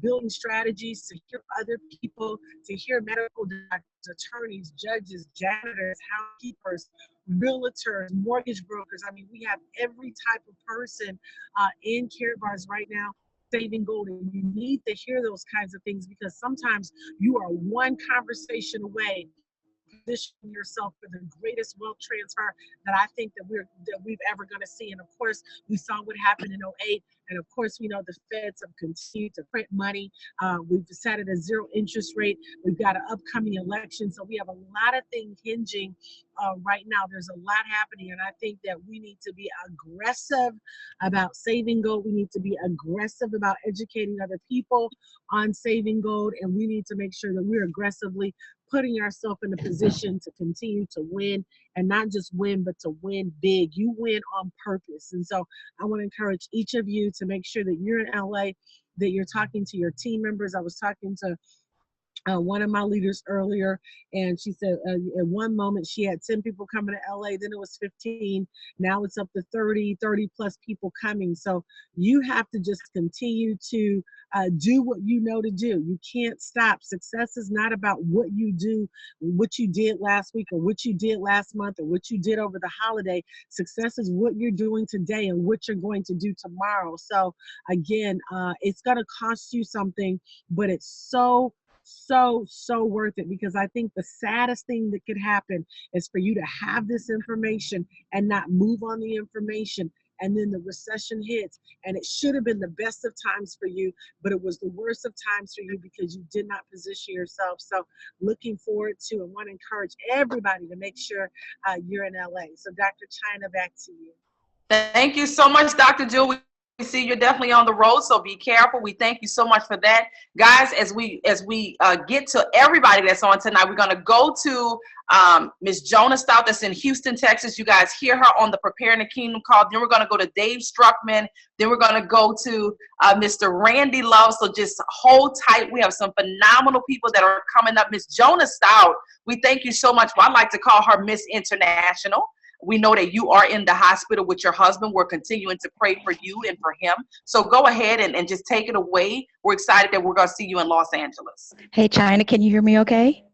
building strategies, to hear other people, to hear medical doctors, attorneys, judges, janitors, housekeepers, realtors, mortgage brokers. I mean, we have every type of person in Karatbars right now saving gold, and you need to hear those kinds of things, because sometimes you are one conversation away positioning yourself for the greatest wealth transfer that I think that we've ever going to see. And of course, we saw what happened in 2008. And of course, we know the feds have continued to print money. We've decided a zero interest rate. We've got an upcoming election. So we have a lot of things hinging right now. There's a lot happening. And I think that we need to be aggressive about saving gold. We need to be aggressive about educating other people on saving gold. And we need to make sure that we're aggressively putting ourselves in a position to continue to win, and not just win, but to win big. You win on purpose. And so I want to encourage each of you to make sure that you're in LA, that you're talking to your team members. I was talking to one of my leaders earlier, and she said at one moment she had 10 people coming to LA, then it was 15, now it's up to 30 plus people coming. So you have to just continue to do what you know to do. You can't stop. Success is not about what you do, what you did last week, or what you did last month, or what you did over the holiday. Success is what you're doing today and what you're going to do tomorrow. So again, it's going to cost you something, but it's so worth it, because I think the saddest thing that could happen is for you to have this information and not move on the information, and then the recession hits, and it should have been the best of times for you, but it was the worst of times for you because you did not position yourself. So looking forward to, and want to encourage everybody to make sure you're in LA. So Dr. Chyna, back to you. Thank you so much, Dr. Jill. We see you're definitely on the road, so be careful. We thank you so much for that. Guys, as we get to everybody that's on tonight, we're going to go to Miss Jona Stoute that's in Houston, Texas. You guys hear her on the Preparing the Kingdom call. Then we're going to go to Dave Struckman. Then we're going to go to Mr. Randy Love. So just hold tight. We have some phenomenal people that are coming up. Miss Jona Stoute, we thank you so much. Well, I like to call her Miss International. We know that you are in the hospital with your husband. We're continuing to pray for you and for him. So go ahead and just take it away. We're excited that we're going to see you in Los Angeles. Hey, Chyna, can you hear me okay?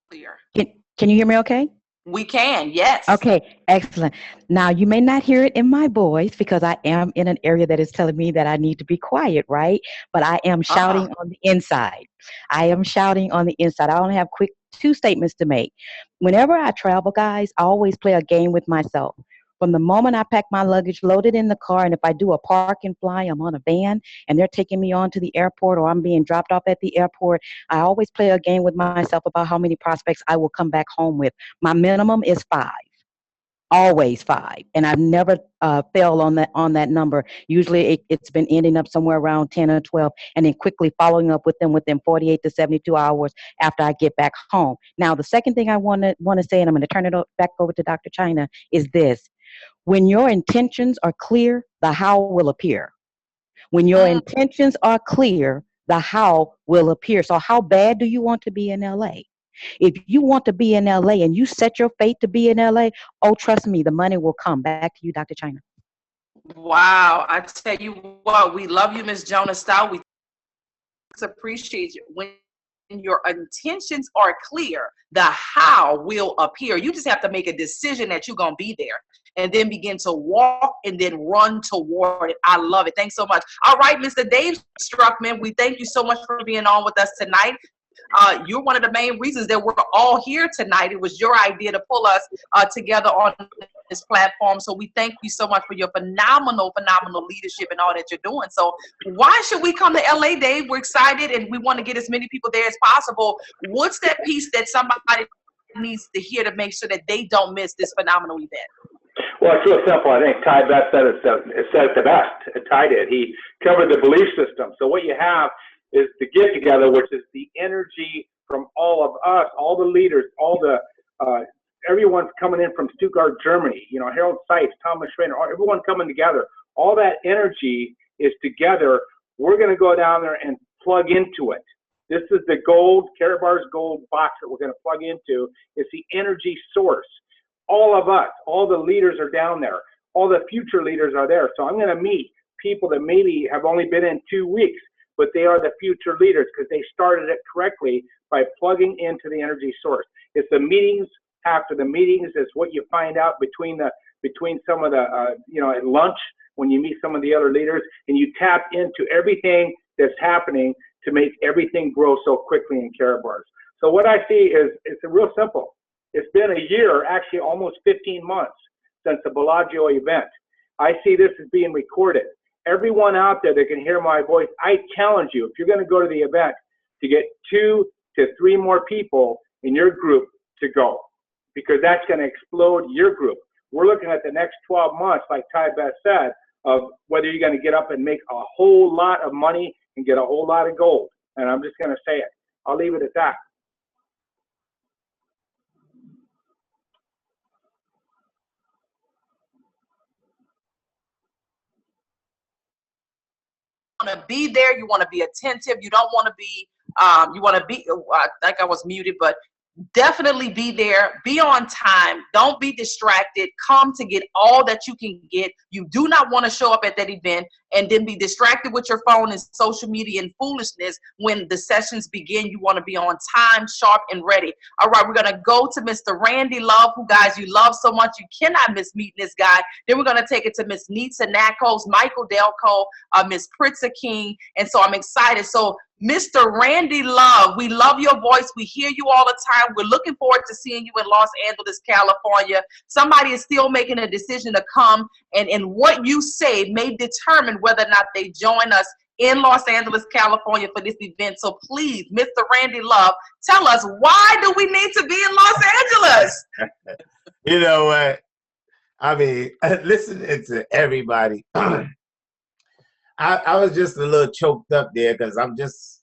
Clear. Can you hear me okay? We can, yes. Okay, excellent. Now, you may not hear it in my voice because I am in an area that is telling me that I need to be quiet, right? But I am shouting on the inside. I am shouting on the inside. I only have quick 2 statements to make. Whenever I travel, guys, I always play a game with myself. From the moment I pack my luggage, load it in the car, and if I do a park and fly, I'm on a van, and they're taking me on to the airport, or I'm being dropped off at the airport, I always play a game with myself about how many prospects I will come back home with. My minimum is 5. Always 5, and I've never failed on that number. Usually it's been ending up somewhere around 10 or 12, and then quickly following up with them within 48 to 72 hours after I get back home. Now, the second thing I want to say, and I'm going to turn it back over to Dr. Chyna, is this. When your intentions are clear, the how will appear. When your intentions are clear, the how will appear. So how bad do you want to be in LA? If you want to be in LA and you set your fate to be in LA, oh, trust me, the money will come. Back to you, Dr. Chyna. Wow. I tell you what, we love you, Miss Jona Stoute. We appreciate you. When your intentions are clear, the how will appear. You just have to make a decision that you're going to be there, and then begin to walk and then run toward it. I love it. Thanks so much. All right, Mr. Dave Struckman, we thank you so much for being on with us tonight. You're one of the main reasons that we're all here tonight. It was your idea to pull us together on this platform. So we thank you so much for your phenomenal leadership and all that you're doing. So why should we come to LA, Dave? We're excited and we want to get as many people there as possible. What's that piece that somebody needs to hear to make sure that they don't miss this phenomenal event? Well, it's real simple. I think Ty Best said it the best. Ty did. He covered the belief system. So what you have is the get together, which is the energy from all of us, all the leaders, all the everyone's coming in from Stuttgart, Germany. You know, Harold Seitz, Thomas Schreiner, everyone coming together. All that energy is together. We're going to go down there and plug into it. This is the gold, Karatbar's gold box that we're going to plug into. It's the energy source. All of us, all the leaders are down there. All the future leaders are there. So I'm going to meet people that maybe have only been in 2 weeks, but they are the future leaders because they started it correctly by plugging into the energy source. It's the meetings after the meetings. It's what you find out between some of the, you know, at lunch when you meet some of the other leaders, and you tap into everything that's happening to make everything grow so quickly in Karatbars. So what I see is it's real simple. It's been a year, actually almost 15 months since the Bellagio event. I see this as being recorded. Everyone out there that can hear my voice, I challenge you, if you're going to go to the event, to get 2 to 3 more people in your group to go, because that's going to explode your group. We're looking at the next 12 months, like Ty Best said, of whether you're going to get up and make a whole lot of money and get a whole lot of gold. And I'm just going to say it. I'll leave it at that. Want to be there, you want to be attentive, you don't want to be you want to be I think I was muted, but definitely be there, be on time, don't be distracted, come to get all that you can get. You do not want to show up at that event and then be distracted with your phone and social media and foolishness when the sessions begin. You want to be on time, sharp, and ready. All right, we're going to go to Mr. Randy Love, who, guys, you love so much. You cannot miss meeting this guy. Then we're going to take it to Miss Nitsa Nakos, Michael Dalcoe, Miss Priska King, and so I'm excited. So Mr. Randy Love, we love your voice. We hear you all the time. We're looking forward to seeing you in Los Angeles, California. Somebody is still making a decision to come, and what you say may determine whether or not they join us in Los Angeles, California for this event. So please, Mr. Randy Love, tell us, why do we need to be in Los Angeles? You know what? I mean, listening to everybody, I was just a little choked up there because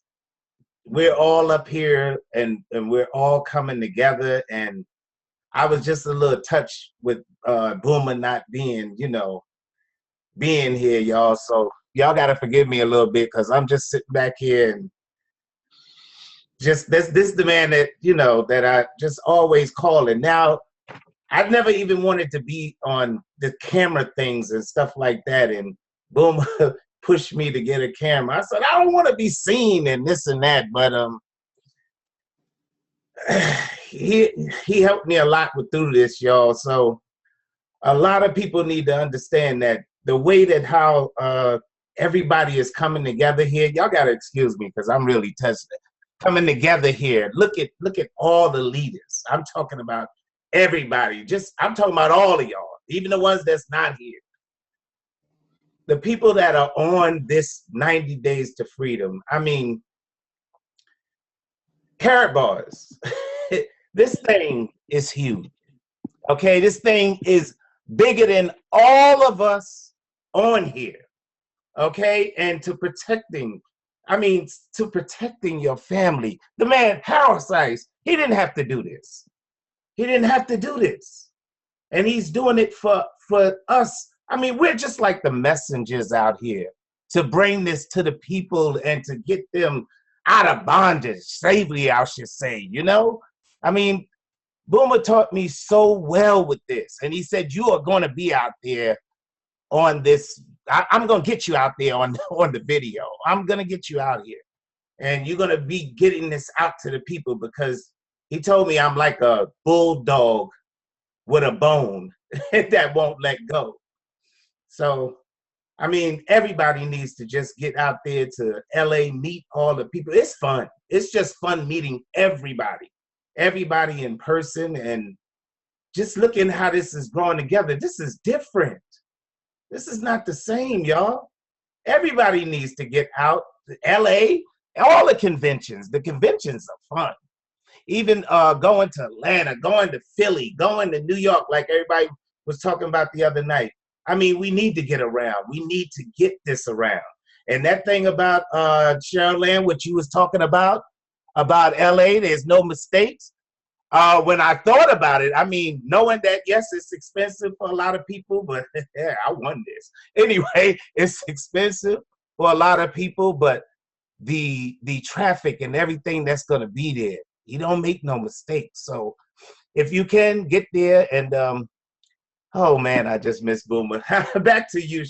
we're all up here and we're all coming together, and I was just a little touched with Boomer not being, being here, y'all. So y'all got to forgive me a little bit because I'm just sitting back here and just this is the man that, that I just always call. And now I've never even wanted to be on the camera things and stuff like that. And Boomer pushed me to get a camera. I said, I don't want to be seen and this and that, but he helped me a lot through this, y'all. So a lot of people need to understand that the way that how everybody is coming together here, y'all gotta excuse me because I'm really touched. Coming together here, look at all the leaders. I'm talking about everybody. I'm talking about all of y'all, even the ones that's not here. The people that are on this 90 Days to Freedom, I mean, Karatbars, this thing is huge, okay? This thing is bigger than all of us on here, okay? And to protecting your family. The man, Harold Seitz, he didn't have to do this. He didn't have to do this. And he's doing it for us. I mean, we're just like the messengers out here to bring this to the people and to get them out of bondage, safely, I should say, I mean, Boomer taught me so well with this. And he said, you are going to be out there on this. I'm going to get you out there on the video. I'm going to get you out here. And you're going to be getting this out to the people because he told me I'm like a bulldog with a bone that won't let go. So, I mean, everybody needs to just get out there to LA, meet all the people. It's fun. It's just fun meeting everybody in person, and just looking how this is growing together. This is different. This is not the same, y'all. Everybody needs to get out to LA, all the conventions. The conventions are fun. even going to Atlanta, going to Philly, going to New York, like everybody was talking about the other night. I mean, we need to get around. We need to get this around. And that thing about Cherylanne, what you was talking about LA, there's no mistakes. When I thought about it, I mean, knowing that, yes, it's expensive for a lot of people, but yeah, I won this. Anyway, it's expensive for a lot of people, but the traffic and everything that's going to be there, you don't make no mistakes. So if you can get there and, oh man, I just missed Boomer. Back to you,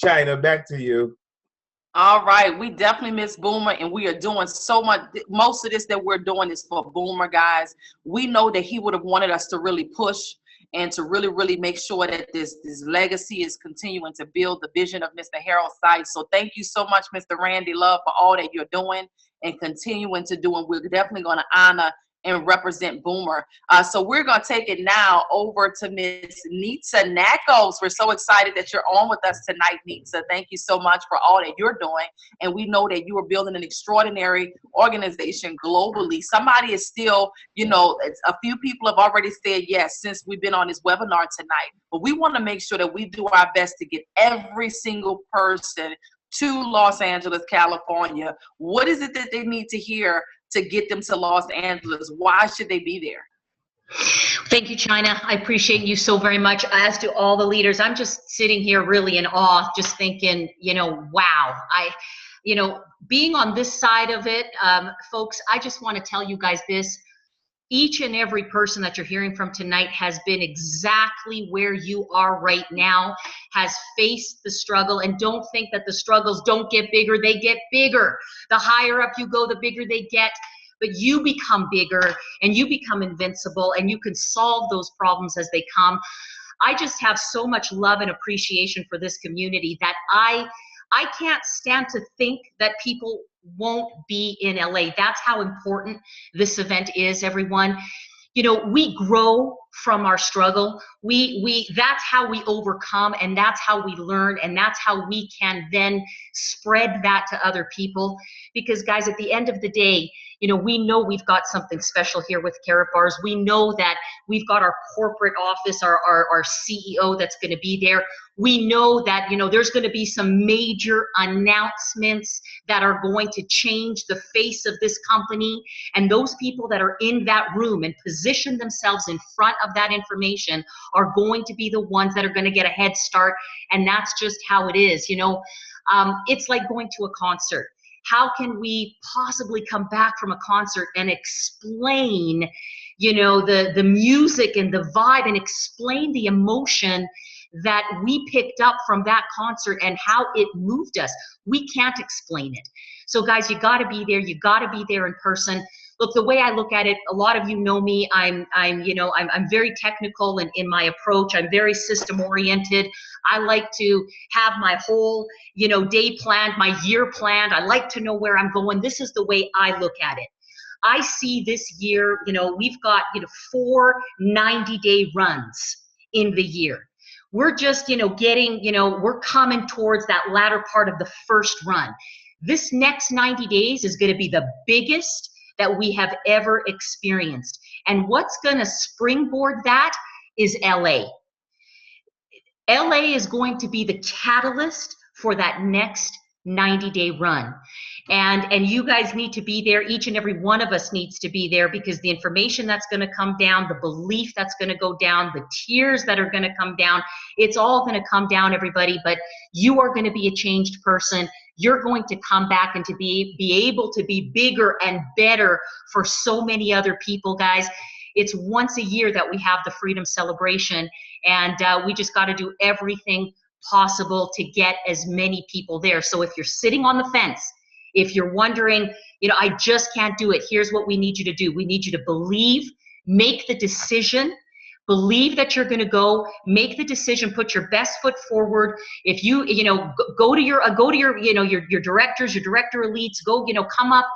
Chyna, back to you. All right, we definitely miss Boomer, and we are doing so much. Most of this that we're doing is for Boomer, guys. We know that he would have wanted us to really push and to really make sure that this legacy is continuing to build the vision of Mr. Harold Sykes. So thank you so much, Mr. Randy Love, for all that you're doing and continuing to do. And we're definitely going to honor and represent Boomer. So we're going to take it now over to Miss Nitsa Nakos. We're so excited that you're on with us tonight, Nitsa. Thank you so much for all that you're doing. And we know that you are building an extraordinary organization globally. Somebody is still, a few people have already said yes since we've been on this webinar tonight. But we want to make sure that we do our best to get every single person to Los Angeles, California. What is it that they need to hear to get them to Los Angeles? Why should they be there? Thank you, Chyna. I appreciate you so very much. As do all the leaders. I'm just sitting here really in awe, just thinking, wow. Being on this side of it, folks, I just want to tell you guys this. Each and every person that you're hearing from tonight has been exactly where you are right now, has faced the struggle, and don't think that the struggles don't get bigger. They get bigger. The higher up you go, the bigger they get, but you become bigger and you become invincible and you can solve those problems as they come. I just have so much love and appreciation for this community that I can't stand to think that people won't be in LA. That's how important this event is, everyone. We grow from our struggle. That's how we overcome, and that's how we learn, and that's how we can then spread that to other people. Because guys, at the end of the day, we know we've got something special here with Karatbars. We know that we've got our corporate office, our CEO that's going to be there. We know that, there's going to be some major announcements that are going to change the face of this company. And those people that are in that room and position themselves in front of that information are going to be the ones that are going to get a head start. And that's just how it is. It's like going to a concert. How can we possibly come back from a concert and explain, the music and the vibe, and explain the emotion that we picked up from that concert and how it moved us? We can't explain it. So guys, you got to be there. You got to be there in person. Look, the way I look at it, a lot of you know me. I'm very technical in my approach. I'm very system oriented. I like to have my whole, day planned, my year planned. I like to know where I'm going. This is the way I look at it. I see this year, we've got, 4 90-day runs in the year. We're just, we're coming towards that latter part of the first run. This next 90 days is going to be the biggest that we have ever experienced. And what's going to springboard that is LA. LA is going to be the catalyst for that next 90-day run. And you guys need to be there. Each and every one of us needs to be there, because the information that's going to come down, the belief that's going to go down, the tears that are going to come down, it's all going to come down, everybody. But you are going to be a changed person. You're going to come back and to be able to be bigger and better for so many other people, guys. It's once a year that we have the Freedom Celebration, and we just got to do everything possible to get as many people there. So if you're sitting on the fence, if you're wondering, I just can't do it, here's what we need you to do. We need you to believe, make the decision, believe that you're going to go, make the decision, put your best foot forward. If you, go to your directors, your director elites, go, come up,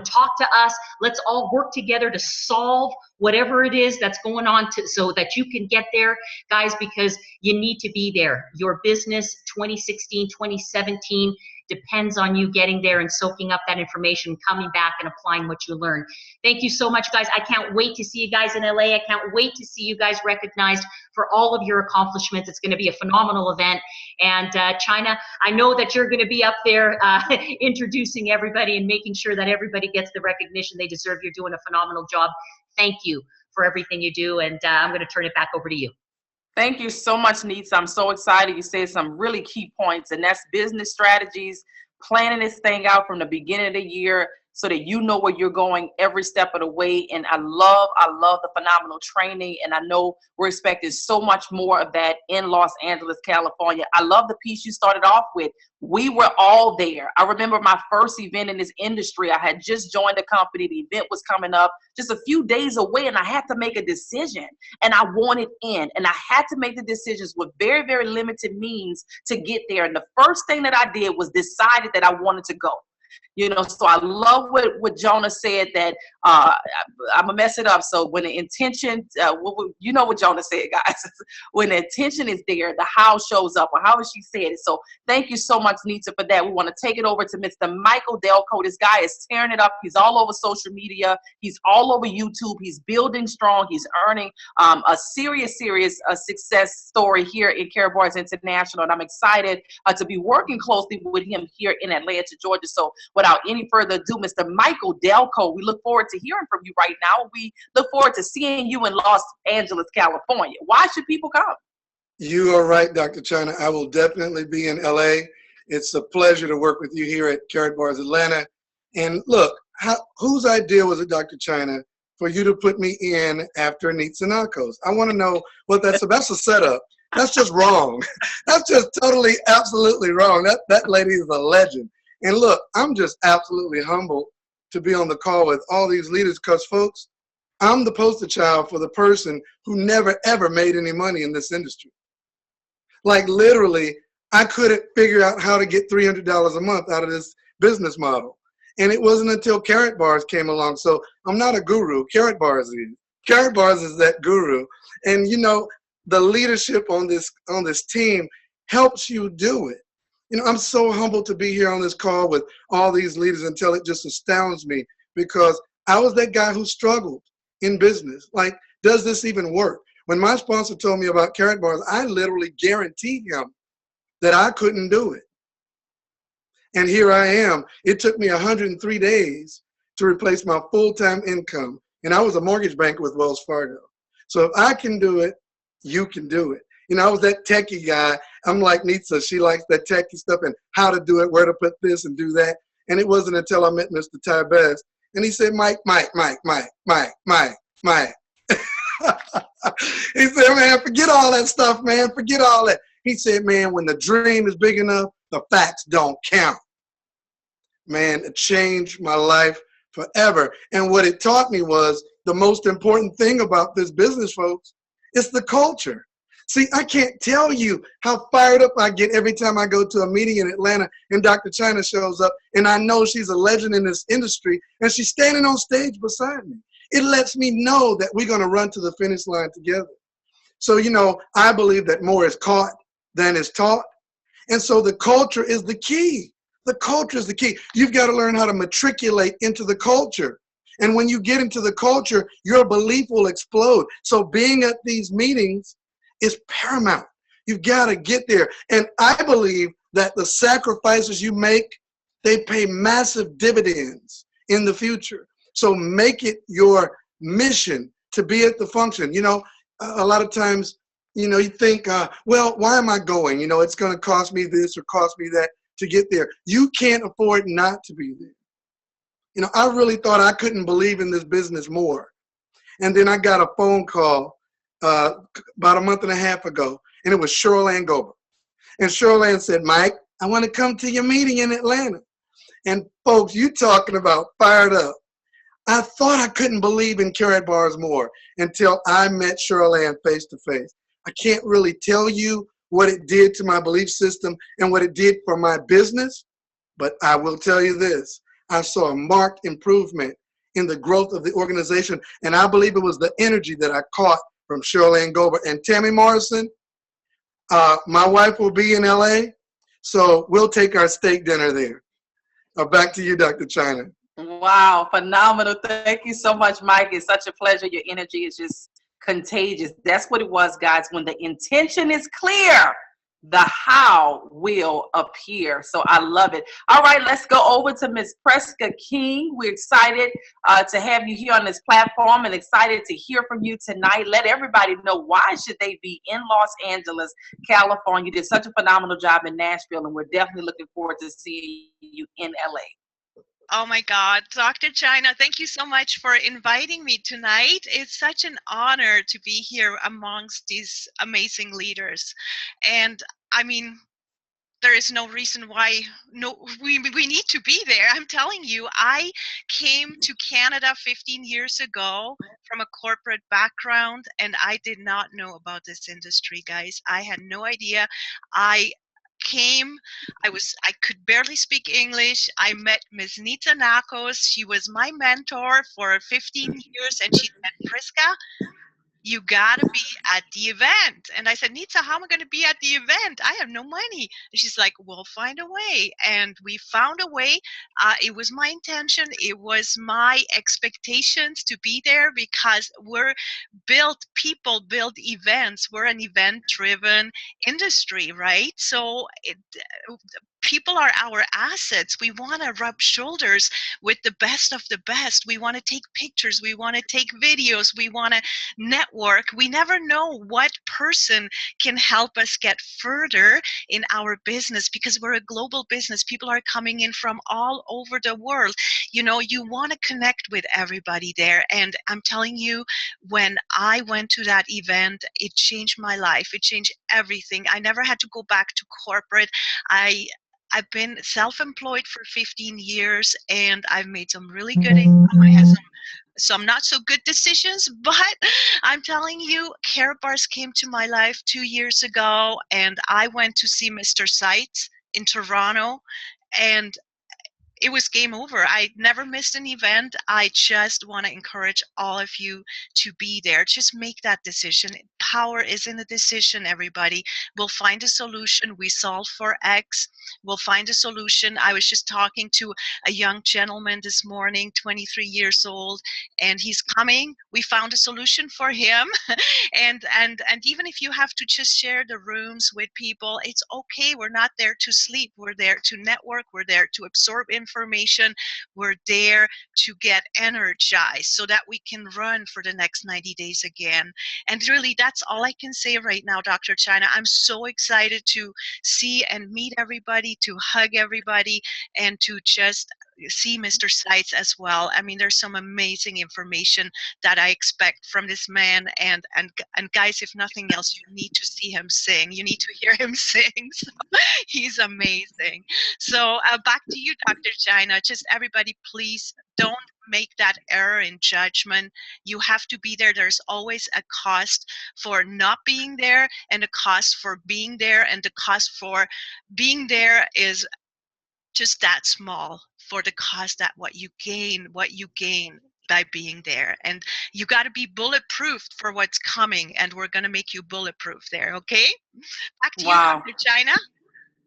talk to us. Let's all work together to solve whatever it is that's going on so that you can get there, guys, because you need to be there. Your business 2016, 2017 depends on you getting there and soaking up that information, coming back and applying what you learn. Thank you so much, guys. I can't wait to see you guys in LA. I can't wait to see you guys recognized for all of your accomplishments. It's going to be a phenomenal event. And Chyna, I know that you're going to be up there introducing everybody and making sure that everybody gets the recognition they deserve. You're doing a phenomenal job. Thank you for everything you do. And I'm going to turn it back over to you. Thank you so much, Nitsa. I'm so excited. You said some really key points, and that's business strategies, planning this thing out from the beginning of the year so that you know where you're going every step of the way. And I love the phenomenal training, and I know we're expecting so much more of that in Los Angeles, California. I love the piece you started off with. We were all there. I remember my first event in this industry. I had just joined the company. The event was coming up just a few days away, and I had to make a decision, and I wanted in, and I had to make the decisions with very, very limited means to get there. And the first thing that I did was decided that I wanted to go. You know, so I love what Jona said, that I'm gonna mess it up. So when the intention, you know what Jona said, guys. When the intention is there, the how shows up, or however she said it. So thank you so much, Nitsa, for that. We want to take it over to Mr. Michael Dalcoe. This guy is tearing it up. He's all over social media. He's all over YouTube. He's building strong. He's earning a serious success story here in Karatbars International, and I'm excited to be working closely with him here in Atlanta, Georgia. So without any further ado, Mr. Michael Dalcoe, we look forward to hearing from you right now. We look forward to seeing you in Los Angeles, California. Why should people come? You are right, Dr. Chyna. I will definitely be in LA. It's a pleasure to work with you here at Karatbars Atlanta. And look, whose idea was it, Dr. Chyna, for you to put me in after Nitsa Nakos? I want to know what that's about. That's a setup. That's just wrong. That's just totally, absolutely wrong. That lady is a legend. And look, I'm just absolutely humbled to be on the call with all these leaders because, folks, I'm the poster child for the person who never, ever made any money in this industry. Like, literally, I couldn't figure out how to get $300 a month out of this business model. And it wasn't until Karatbars came along. So I'm not a guru. Karatbars is. Karatbars is that guru. And, you know, the leadership on this team helps you do it. You know, I'm so humbled to be here on this call with all these leaders until it just astounds me, because I was that guy who struggled in business. Like, does this even work? When my sponsor told me about Karatbars, I literally guaranteed him that I couldn't do it. And here I am. It took me 103 days to replace my full-time income. And I was a mortgage banker with Wells Fargo. So if I can do it, you can do it. You know, I was that techie guy. I'm like Nitsa. She likes that techie stuff and how to do it, where to put this and do that. And it wasn't until I met Mr. Ty Best. And he said, Mike. He said, man, forget all that stuff, man. Forget all that. He said, man, when the dream is big enough, the facts don't count. Man, it changed my life forever. And what it taught me was the most important thing about this business, folks, is the culture. See, I can't tell you how fired up I get every time I go to a meeting in Atlanta and Dr. Chyna shows up, and I know she's a legend in this industry, and she's standing on stage beside me. It lets me know that we're going to run to the finish line together. So, you know, I believe that more is caught than is taught. And so the culture is the key. The culture is the key. You've got to learn how to matriculate into the culture. And when you get into the culture, your belief will explode. So being at these meetings is paramount. You've got to get there. And I believe that the sacrifices you make, they pay massive dividends in the future. So make it your mission to be at the function. You know, a lot of times, you know, you think, well, why am I going? You know, it's going to cost me this or cost me that to get there. You can't afford not to be there. You know, I really thought I couldn't believe in this business more. And then I got a phone call about a month and a half ago, and it was Cherylanne Gober. And Cherylanne said, Mike, I want to come to your meeting in Atlanta. And folks, you talking about fired up. I thought I couldn't believe in Karatbars more until I met Cherylanne face to face. I can't really tell you what it did to my belief system and what it did for my business, but I will tell you this. I saw a marked improvement in the growth of the organization. And I believe it was the energy that I caught from Cherylanne Gober. And Tammy Morrison, my wife will be in LA, so we'll take our steak dinner there. Back to you, Dr. Chyna. Wow, phenomenal. Thank you so much, Mike. It's such a pleasure. Your energy is just contagious. That's what it was, guys. When the intention is clear, the how will appear. So I love it. All right, let's go over to Miss Priska King. We're excited to have you here on this platform and excited to hear from you tonight. Let everybody know, why should they be in Los Angeles, California? You did such a phenomenal job in Nashville, and we're definitely looking forward to seeing you in LA. Oh my God, Dr. Chyna, thank you so much for inviting me tonight. It's such an honor to be here amongst these amazing leaders. And I mean, there is no reason why we need to be there. I'm telling you, I came to Canada 15 years ago from a corporate background, and I did not know about this industry, guys. I had no idea. I could barely speak English. I met Miss Nitsa Nakos. She was my mentor for 15 years, and she said, Priska, you gotta be at the event. And I said, Nitsa, how am I gonna be at the event? I have no money. And she's like, we'll find a way. And we found a way. It was my intention. It was my expectations to be there, because people build events. We're an event-driven industry, right? So people are our assets. We want to rub shoulders with the best of the best. We want to take pictures. We want to take videos. We want to network. We never know what person can help us get further in our business, because we're a global business. People are coming in from all over the world. You know, you want to connect with everybody there. And I'm telling you, when I went to that event, it changed my life. It changed everything. I never had to go back to corporate. I've been self-employed for 15 years, and I've made some really good income. I had some not so good decisions, but I'm telling you, Karatbars came to my life 2 years ago, and I went to see Mr. Seitz in Toronto, and it was game over. I never missed an event. I just want to encourage all of you to be there. Just make that decision. Power is in the decision, everybody. We'll find a solution. We solve for X. We'll find a solution. I was just talking to a young gentleman this morning, 23 years old, and he's coming. We found a solution for him. and even if you have to just share the rooms with people, it's okay. We're not there to sleep. We're there to network. We're there to absorb information. We're there to get energized so that we can run for the next 90 days again. And really, that's all I can say right now, Dr. Chyna. I'm so excited to see and meet everybody, to hug everybody, and to just see Mr. Seitz as well. I mean, there's some amazing information that I expect from this man. And guys, if nothing else, you need to see him sing. You need to hear him sing. So, he's amazing. So back to you, Dr. Chyna. Just everybody, please don't make that error in judgment. You have to be there. There's always a cost for not being there, and a cost for being there, and the cost for being there is just that small for the cost that what you gain by being there. And you got to be bulletproof for what's coming, and we're going to make you bulletproof there. Okay, back to you, Dr. Chyna.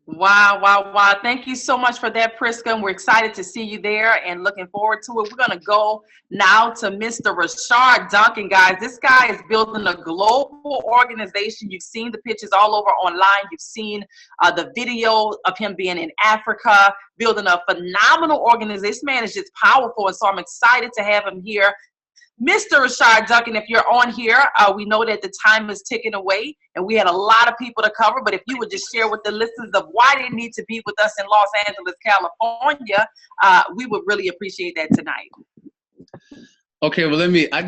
Wow. Thank you so much for that, Priska. And we're excited to see you there and looking forward to it. We're going to go now to Mr. Rashard Duncan, guys. This guy is building a global organization. You've seen the pictures all over online. You've seen the video of him being in Africa, building a phenomenal organization. This man is just powerful. And so I'm excited to have him here. Mr. Rashard Duncan, if you're on here, we know that the time is ticking away, and we had a lot of people to cover, but if you would just share with the listeners of why they need to be with us in Los Angeles, California, we would really appreciate that tonight. Okay, well, I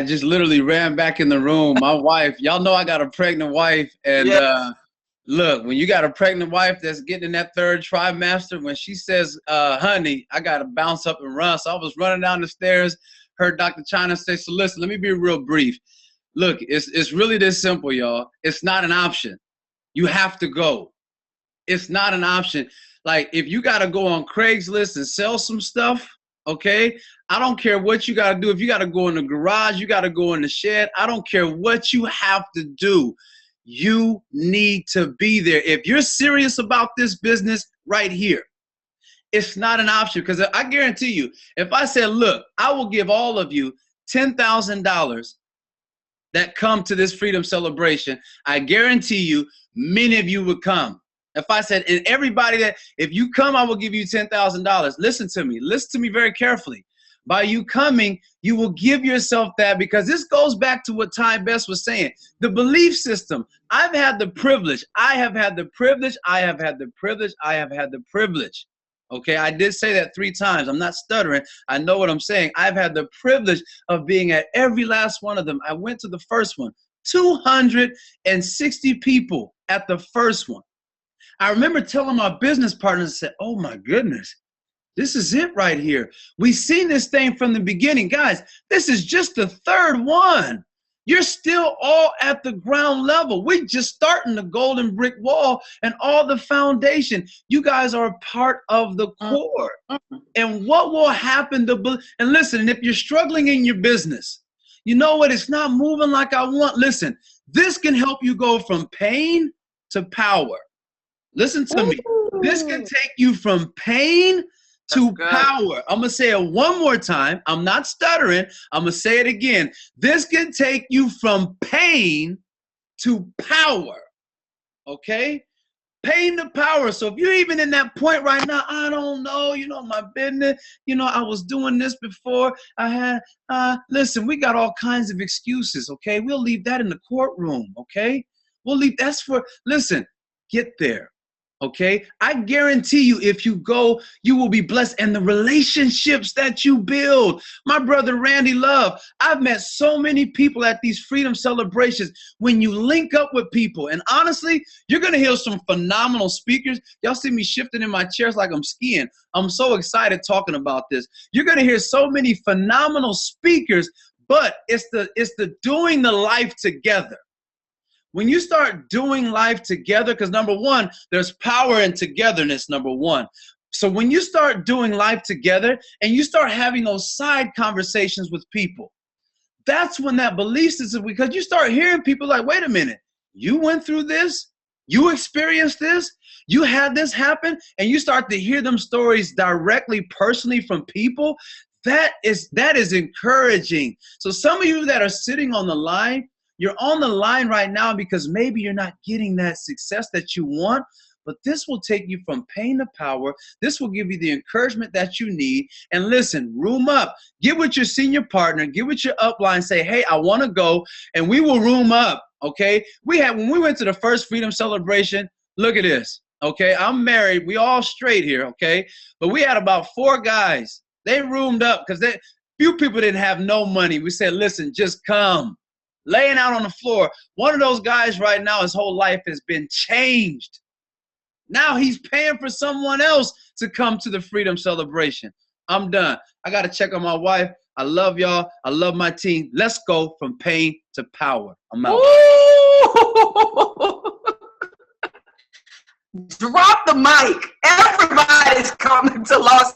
just literally ran back in the room. My wife, y'all know I got a pregnant wife, and yes. Look, when you got a pregnant wife that's getting in that third trimester, when she says, honey, I got to bounce up and run. So I was running down the stairs, heard Dr. Chyna say, so listen, let me be real brief. Look, it's really this simple, y'all. It's not an option. You have to go. It's not an option. Like, if you got to go on Craigslist and sell some stuff, Okay? I don't care what you got to do. If you got to go in the garage, you got to go in the shed. I don't care what you have to do. You need to be there. If you're serious about this business right here, it's not an option, because I guarantee you, if I said, look, I will give all of you $10,000 that come to this freedom celebration, I guarantee you many of you would come. If I said, and everybody that, if you come, I will give you $10,000. Listen to me very carefully. By you coming, you will give yourself that, because this goes back to what Ty Best was saying. The belief system. I have had the privilege. Okay, I did say that 3 times. I'm not stuttering. I know what I'm saying. I've had the privilege of being at every last one of them. I went to the first one. 260 people at the first one. I remember telling my business partners, I said, oh my goodness, this is it right here. We've seen this thing from the beginning. Guys, this is just the 3rd one. You're still all at the ground level. We're just starting the golden brick wall and all the foundation. You guys are a part of the core. And what will happen and listen, if you're struggling in your business, you know what? It's not moving like I want. Listen, this can help you go from pain to power. Listen to me. This can take you from pain to power. I'm going to say it one more time. I'm not stuttering. I'm going to say it again. This can take you from pain to power. Okay? Pain to power. So if you're even in that point right now, I don't know, my business, I was doing this before. Listen, we got all kinds of excuses, okay? We'll leave that in the courtroom, okay? Listen, get there. Okay, I guarantee you, if you go, you will be blessed. And the relationships that you build. My brother Randy Love, I've met so many people at these freedom celebrations. When you link up with people, and honestly, you're going to hear some phenomenal speakers. Y'all see me shifting in my chairs like I'm skiing. I'm so excited talking about this. You're going to hear so many phenomenal speakers, but it's the doing the life together. When you start doing life together, because number one, there's power in togetherness, number one. So when you start doing life together and you start having those side conversations with people, that's when that belief system, because you start hearing people like, wait a minute, you went through this, you experienced this, you had this happen, and you start to hear them stories directly, personally from people. That is encouraging. So some of you that are sitting on the line, you're on the line right now because maybe you're not getting that success that you want, but this will take you from pain to power. This will give you the encouragement that you need. And listen, room up. Get with your senior partner, get with your upline, say, hey, I want to go, and we will room up, okay? When we went to the first Freedom Celebration, look at this, okay? I'm married. We all straight here, okay? But we had about 4 guys. They roomed up because few people didn't have no money. We said, listen, just come. Laying out on the floor. One of those guys right now, his whole life has been changed. Now he's paying for someone else to come to the Freedom Celebration. I'm done. I got to check on my wife. I love y'all. I love my team. Let's go from pain to power. I'm out. Drop the mic. Everybody's coming to Los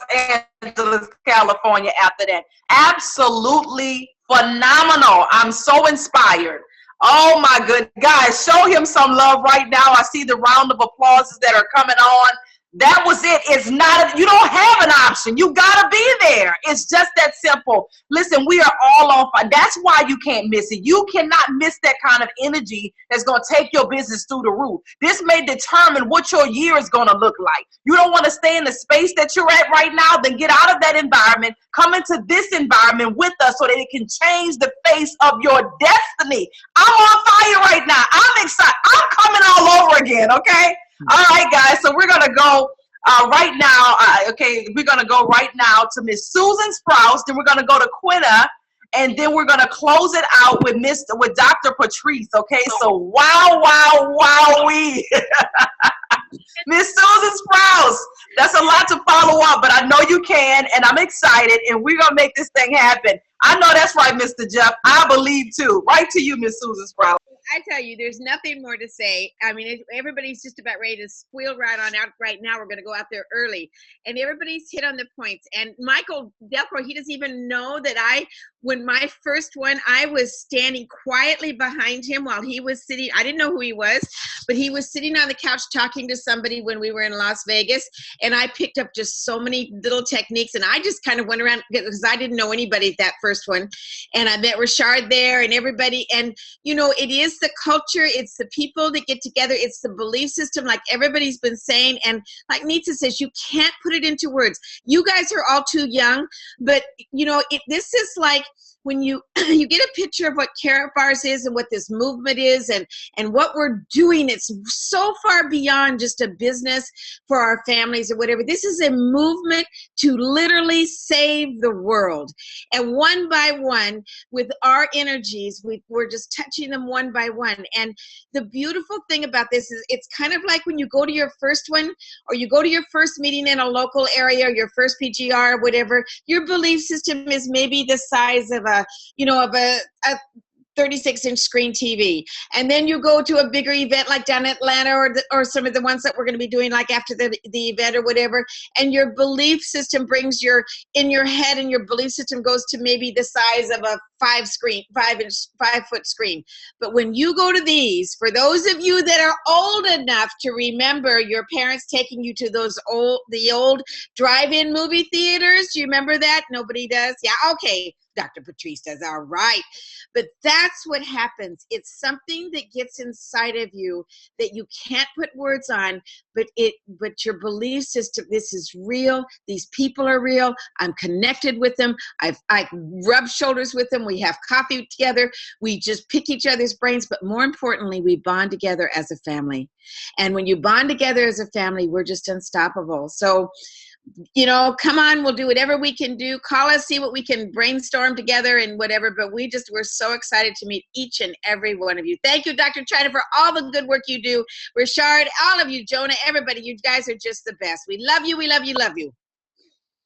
Angeles, California after that. Absolutely phenomenal. I'm so inspired. Oh my good guys, show him some love right now. I see the round of applauses that are coming on. That was it. It's not, you don't have an option. You gotta be there. It's just that simple. Listen, we are all on fire. That's why you can't miss it. You cannot miss that kind of energy that's gonna take your business through the roof. This may determine what your year is gonna look like. You don't wanna stay in the space that you're at right now, then get out of that environment, come into this environment with us so that it can change the face of your destiny. I'm on fire right now. I'm excited. I'm coming all over again, okay? All right, guys, so we're going to go right now. We're going to go right now to Miss Susan Sprouse. Then we're going to go to Quenna, and then we're going to close it out with Dr. Patrice, okay? So, wowee. Miss Susan Sprouse, that's a lot to follow up, but I know you can, and I'm excited, and we're going to make this thing happen. I know that's right, Mr. Jeff. I believe, too. Right to you, Miss Susan Sprouse. I tell you, there's nothing more to say. I mean, everybody's just about ready to squeal right on out right now. We're going to go out there early. And everybody's hit on the points. And Michael Dalcoe, he doesn't even know that when my first one, I was standing quietly behind him while he was sitting. I didn't know who he was, but he was sitting on the couch talking to somebody when we were in Las Vegas. And I picked up just so many little techniques. And I just kind of went around because I didn't know anybody at that first one. And I met Rashard there and everybody. And, you know, it is the culture. It's the people that get together. It's the belief system, like everybody's been saying. And like Nitsa says, you can't put it into words. You guys are all too young, but, you know, this is like, when you you get a picture of what Karatbars is and what this movement is and what we're doing, it's so far beyond just a business for our families or whatever. This is a movement to literally save the world. And one by one, with our energies, we're just touching them one by one. And the beautiful thing about this is it's kind of like when you go to your first one or you go to your first meeting in a local area or your first PGR or whatever, your belief system is maybe the size of a 36-inch screen TV. And then you go to a bigger event like down in Atlanta or some of the ones that we're going to be doing like after the event or whatever. And your belief system brings in your head, and your belief system goes to maybe the size of a 5-foot screen. But when you go to these, for those of you that are old enough to remember your parents taking you to the old drive-in movie theaters, do you remember that? Nobody does? Yeah, okay. Dr. Patrice does. All right. But that's what happens. It's something that gets inside of you that you can't put words on, but your belief system, this is real. These people are real. I'm connected with them. I rub shoulders with them. We have coffee together. We just pick each other's brains, but more importantly, we bond together as a family. And when you bond together as a family, we're just unstoppable. So, you know, come on, we'll do whatever we can do. Call us, see what we can brainstorm together and whatever. But we're so excited to meet each and every one of you. Thank you, Dr. Chyna, for all the good work you do. Rashard, all of you, Jona, everybody, you guys are just the best. We love you, we love you, love you.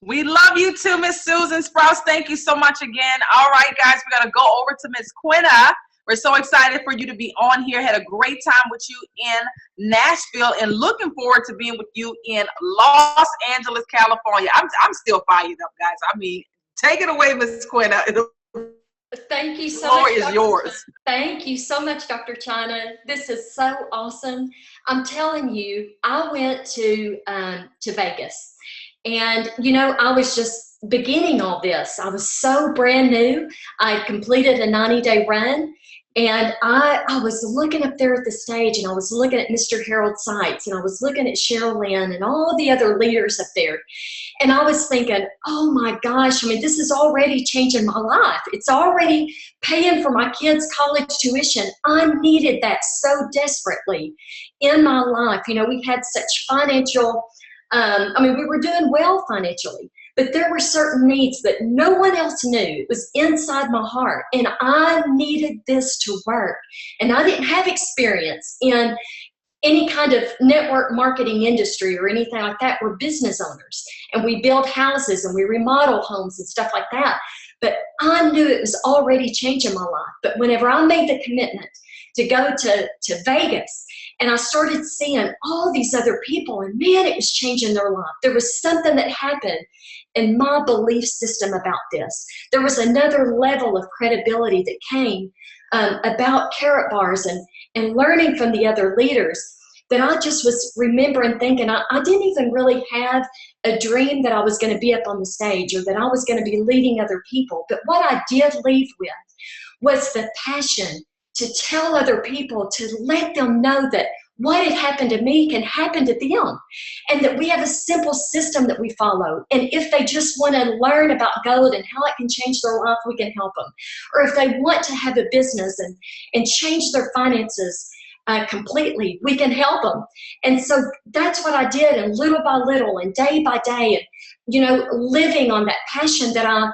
We love you too, Miss Susan Sprouse. Thank you so much again. All right, guys, we're going to go over to Miss Quenna. We're so excited for you to be on here. Had a great time with you in Nashville and looking forward to being with you in Los Angeles, California. I'm still fired up, guys. I mean, take it away, Miss Quenna. Thank you so much. The floor is yours. Thank you so much, Dr. Chyna. This is so awesome. I'm telling you, I went to Vegas, and you know, I was just beginning all this. I was so brand new. I completed a 90-day run. And I was looking up there at the stage, and I was looking at Mr. Harold Seitz, and I was looking at Cherylanne and all the other leaders up there. And I was thinking, oh my gosh, I mean, this is already changing my life. It's already paying for my kids' college tuition. I needed that so desperately in my life. You know, we had such financial, we were doing well financially. But there were certain needs that no one else knew. It was inside my heart, and I needed this to work. And I didn't have experience in any kind of network marketing industry or anything like that. We're business owners, and we build houses and we remodel homes and stuff like that. But I knew it was already changing my life. But whenever I made the commitment to go to Vegas, and I started seeing all these other people, and man, it was changing their life. There was something that happened in my belief system about this. There was another level of credibility that came about Karatbars and learning from the other leaders, that I just was remembering thinking I didn't even really have a dream that I was going to be up on the stage or that I was going to be leading other people. But what I did leave with was the passion to tell other people, to let them know that what had happened to me can happen to them, and that we have a simple system that we follow. And if they just want to learn about gold and how it can change their life, we can help them. Or if they want to have a business and change their finances completely, we can help them. And so that's what I did, and little by little and day by day, and, you know, living on that passion that I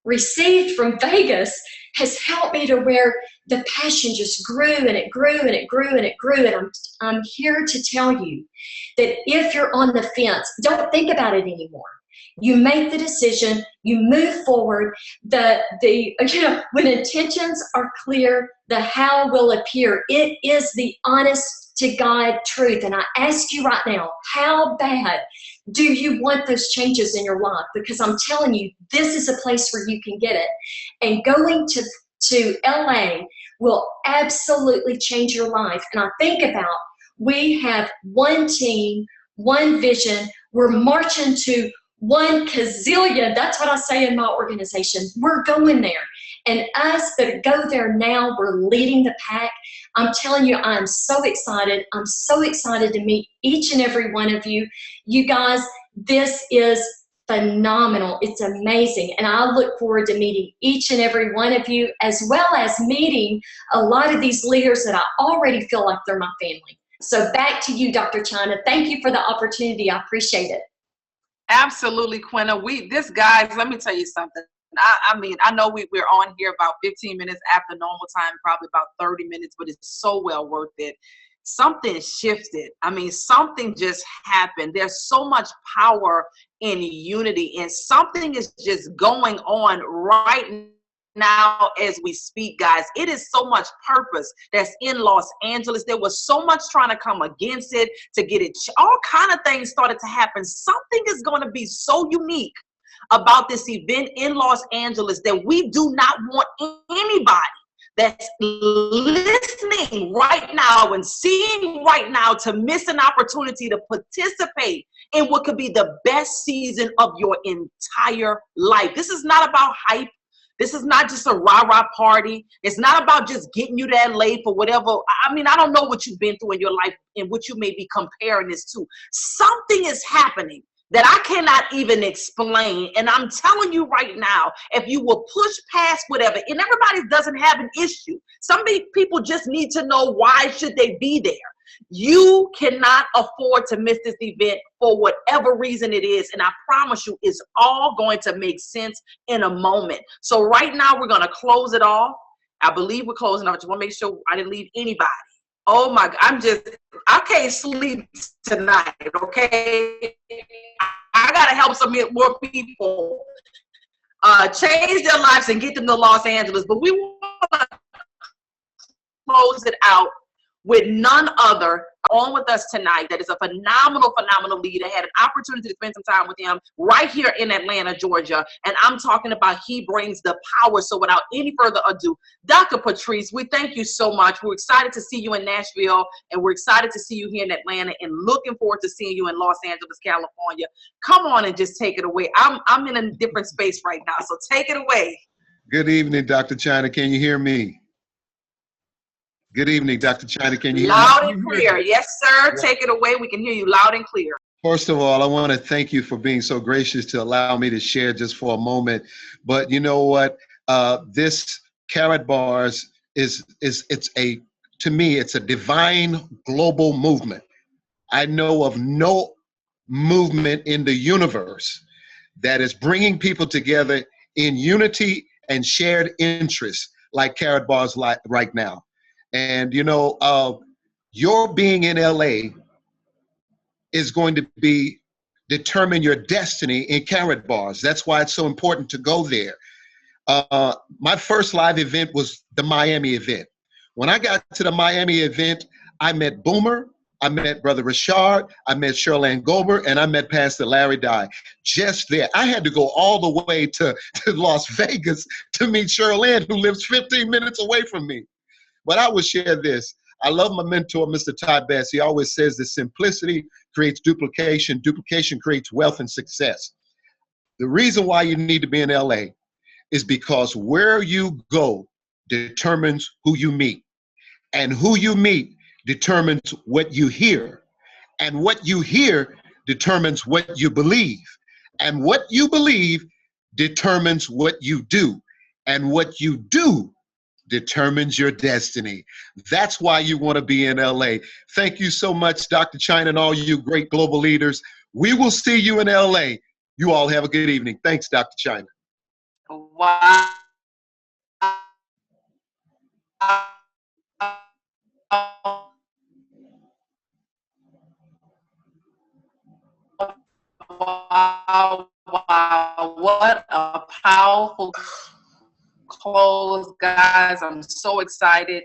received from Vegas has helped me to where the passion just grew and it grew and it grew and it grew. And I'm here to tell you that if you're on the fence, don't think about it anymore. You make the decision, you move forward. When intentions are clear, the how will appear. It is the honest to God truth. And I ask you right now, how bad do you want those changes in your life? Because I'm telling you, this is a place where you can get it. And going to LA will absolutely change your life. And I think about, we have one team, one vision. We're marching to 1 gazillion. That's what I say in my organization. We're going there. And us that go there now, we're leading the pack. I'm telling you, I'm so excited. I'm so excited to meet each and every one of you. You guys, this is phenomenal. It's amazing. And I look forward to meeting each and every one of you, as well as meeting a lot of these leaders that I already feel like they're my family. So back to you, Dr. Chyna. Thank you for the opportunity. I appreciate it. Absolutely, Quenna. Guys, let me tell you something. I mean, I know we're on here about 15 minutes after normal time, probably about 30 minutes, but it's so well worth it. Something shifted. I mean, something just happened. There's so much power in unity, and something is just going on right now as we speak, guys. It is so much purpose that's in Los Angeles. There was so much trying to come against it, to get it. All kind of things started to happen. Something is going to be so unique about this event in Los Angeles that we do not want anybody that's listening right now and seeing right now to miss an opportunity to participate in what could be the best season of your entire life. This is not about hype. This is not just a rah-rah party. It's not about just getting you that late for whatever. I mean, I don't know what you've been through in your life and what you may be comparing this to. Something is happening that I cannot even explain. And I'm telling you right now, if you will push past whatever, and everybody doesn't have an issue. Some people just need to know, why should they be there? You cannot afford to miss this event for whatever reason it is. And I promise you, it's all going to make sense in a moment. So right now, we're going to close it off. I believe we're closing off. I just want to make sure I didn't leave anybody. Oh my God, I can't sleep tonight, okay? I got to help some more people change their lives and get them to Los Angeles. But we want to close it out with none other on with us tonight that is a phenomenal leader. Had an opportunity to spend some time with him right here in Atlanta, Georgia. And I'm talking about, he brings the power. So without any further ado, Dr. Patrice, we thank you so much. We're excited to see you in Nashville, and we're excited to see you here in Atlanta, and looking forward to seeing you in Los Angeles, California. Come on and just take it away. I'm in a different space right now, so take it away. Good evening, Dr. Chyna. Can you hear me? Good evening, Dr. Chyna. Can you hear me? Loud and clear. Yes, sir. Take it away. We can hear you loud and clear. First of all, I want to thank you for being so gracious to allow me to share just for a moment. But you know what? This Carrot Bars to me, it's a divine global movement. I know of no movement in the universe that is bringing people together in unity and shared interests like Carrot Bars right now. And, you know, your being in LA is going to determine your destiny in Carrot Bars. That's why it's so important to go there. My first live event was the Miami event. When I got to the Miami event, I met Boomer, I met Brother Rashard, I met Cherylanne Gober, and I met Pastor Larry Dye. Just there. I had to go all the way to Las Vegas to meet Cherylanne, who lives 15 minutes away from me. But I will share this. I love my mentor, Mr. Ty Bass. He always says that simplicity creates duplication. Duplication creates wealth and success. The reason why you need to be in LA is because where you go determines who you meet. And who you meet determines what you hear. And what you hear determines what you believe. And what you believe determines what you do. And what you do determines your destiny. That's why you want to be in LA. Thank you so much, Dr. Chyna, and all you great global leaders. We will see you in LA. You all have a good evening. Thanks, Dr. Chyna. Wow. Wow. wow. What a powerful close, guys. I'm so excited.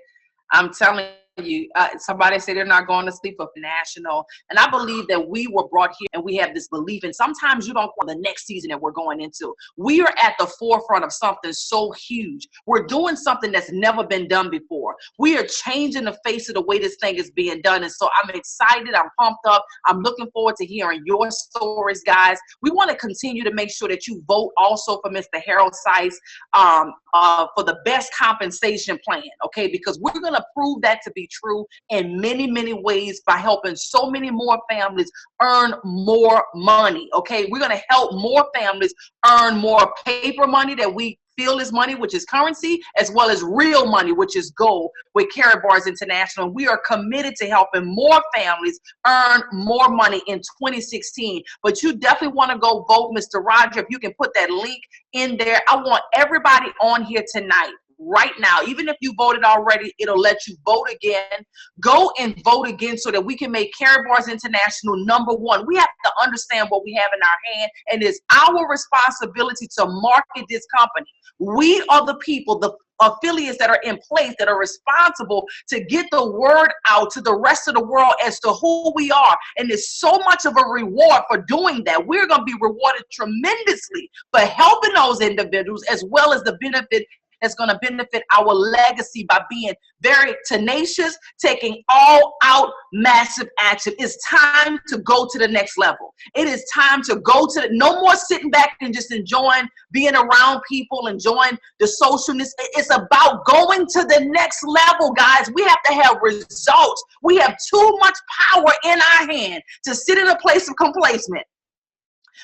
I'm telling you, somebody said they're not going to sleep for national. And I believe that we were brought here and we have this belief. And sometimes you don't know the next season that we're going into. We are at the forefront of something so huge. We're doing something that's never been done before. We are changing the face of the way this thing is being done. And so I'm excited. I'm pumped up. I'm looking forward to hearing your stories, guys. We want to continue to make sure that you vote also for Mr. Harold Seiss for the best compensation plan, okay? Because we're going to prove that to be true in many, many ways by helping so many more families earn more money, okay? We're going to help more families earn more paper money that we feel is money, which is currency, as well as real money, which is gold, with Karatbars International. We are committed to helping more families earn more money in 2016. But you definitely want to go vote, Mr. Roger. If you can put that link in there. I want everybody on here tonight, right now, even if you voted already, it'll let you vote again. Go and vote again so that we can make Karatbars International #1. We have to understand what we have in our hand, and it's our responsibility to market this company. We are the people, the affiliates that are in place that are responsible to get the word out to the rest of the world as to who we are. And there's so much of a reward for doing that. We're going to be rewarded tremendously for helping those individuals, as well as the benefit that's going to benefit our legacy by being very tenacious, taking all out massive action. It's time to go to the next level. It is time to go to no more sitting back and just enjoying being around people, enjoying the socialness. It's about going to the next level, guys. We have to have results. We have too much power in our hand to sit in a place of complacement.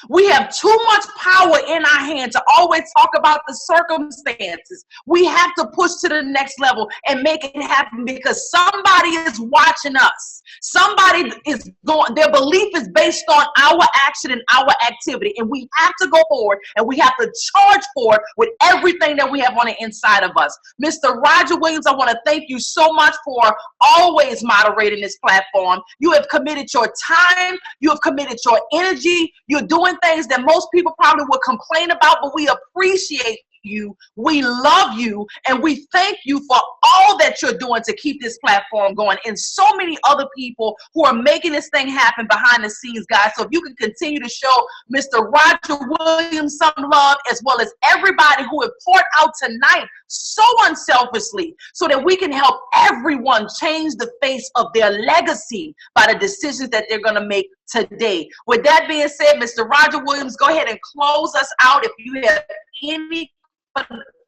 We have too much power in our hand to always talk about the circumstances. We have to push to the next level and make it happen because somebody is watching us. Somebody is going, their belief is based on our action and our activity. And we have to go forward and we have to charge forward with everything that we have on the inside of us. Mr. Roger Williams, I want to thank you so much for always moderating this platform. You have committed your time. You have committed your energy. You're doing things that most people probably would complain about, but we appreciate you, we love you, and we thank you for all that you're doing to keep this platform going, and so many other people who are making this thing happen behind the scenes, guys. So if you can continue to show Mr. Roger Williams some love, as well as everybody who have poured out tonight so unselfishly, so that we can help everyone change the face of their legacy by the decisions that they're going to make today. With that being said, Mr. Roger Williams, go ahead and close us out. If you have any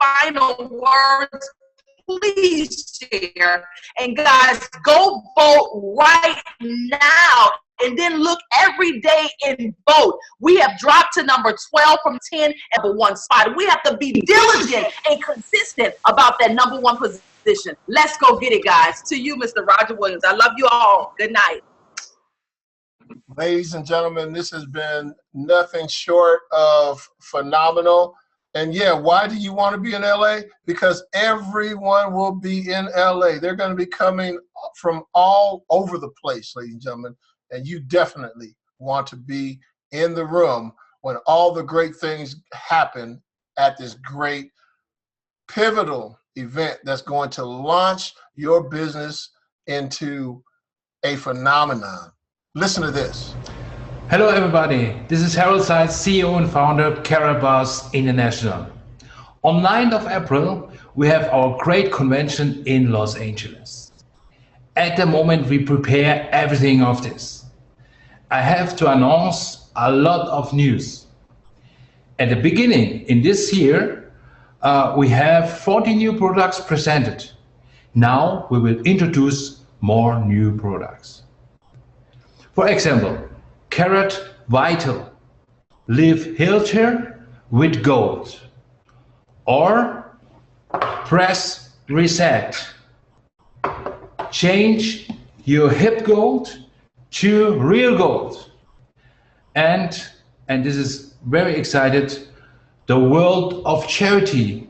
final words, please share. And guys, go vote right now, and then look every day and vote. We have dropped to number 12 from 10 at the one spot. We have to be diligent and consistent about that #1 position. Let's go get it, guys. To you, Mr. Roger Williams. I love you all. Good night. Ladies and gentlemen, this has been nothing short of phenomenal. And yeah, why do you want to be in LA? Because everyone will be in LA. They're going to be coming from all over the place, ladies and gentlemen. And you definitely want to be in the room when all the great things happen at this great pivotal event that's going to launch your business into a phenomenon. Listen to this. Hello everybody, this is Harold Seiss, CEO and founder of Karatbars International. On 9th of April, we have our great convention in Los Angeles. At the moment, we prepare everything of this. I have to announce a lot of news. At the beginning, in this year, we have 40 new products presented. Now we will introduce more new products. For example, Karat Vital, Live Healthier with Gold, or Press Reset, change your hip gold to real gold. And this is very excited, the World of Charity,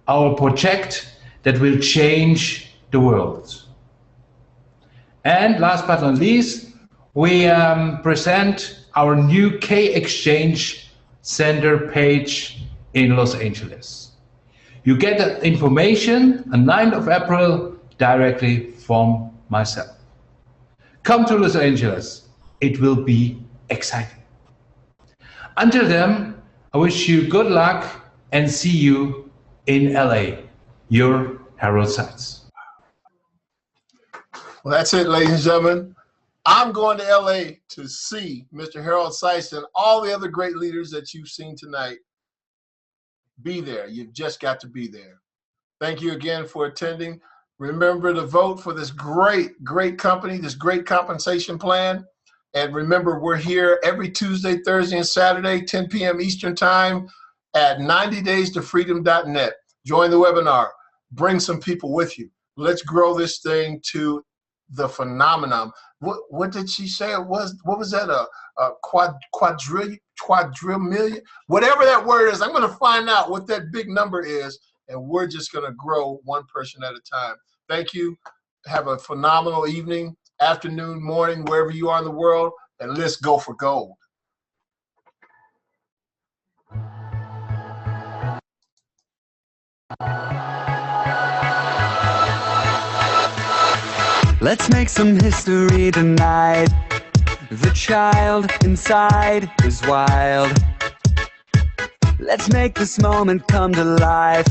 our project that will change the world. And last but not least, we present our new K-Exchange Center page in Los Angeles. You get that information on 9th of April directly from myself. Come to Los Angeles. It will be exciting. Until then, I wish you good luck and see you in LA. Your Harold Seitz. Well, that's it, ladies and gentlemen. I'm going to LA to see Mr. Harold Seitz and all the other great leaders that you've seen tonight. Be there. You've just got to be there. Thank you again for attending. Remember to vote for this great, great company, this great compensation plan. And remember, we're here every Tuesday, Thursday, and Saturday, 10 p.m. Eastern Time at 90DaysToFreedom.net. Join the webinar. Bring some people with you. Let's grow this thing to the phenomenon. What did she say it was? What was that? A quadrillion? Whatever that word is, I'm going to find out what that big number is, and we're just going to grow one person at a time. Thank you. Have a phenomenal evening, afternoon, morning, wherever you are in the world, and let's go for gold. Let's make some history tonight. The child inside is wild. Let's make this moment come to life.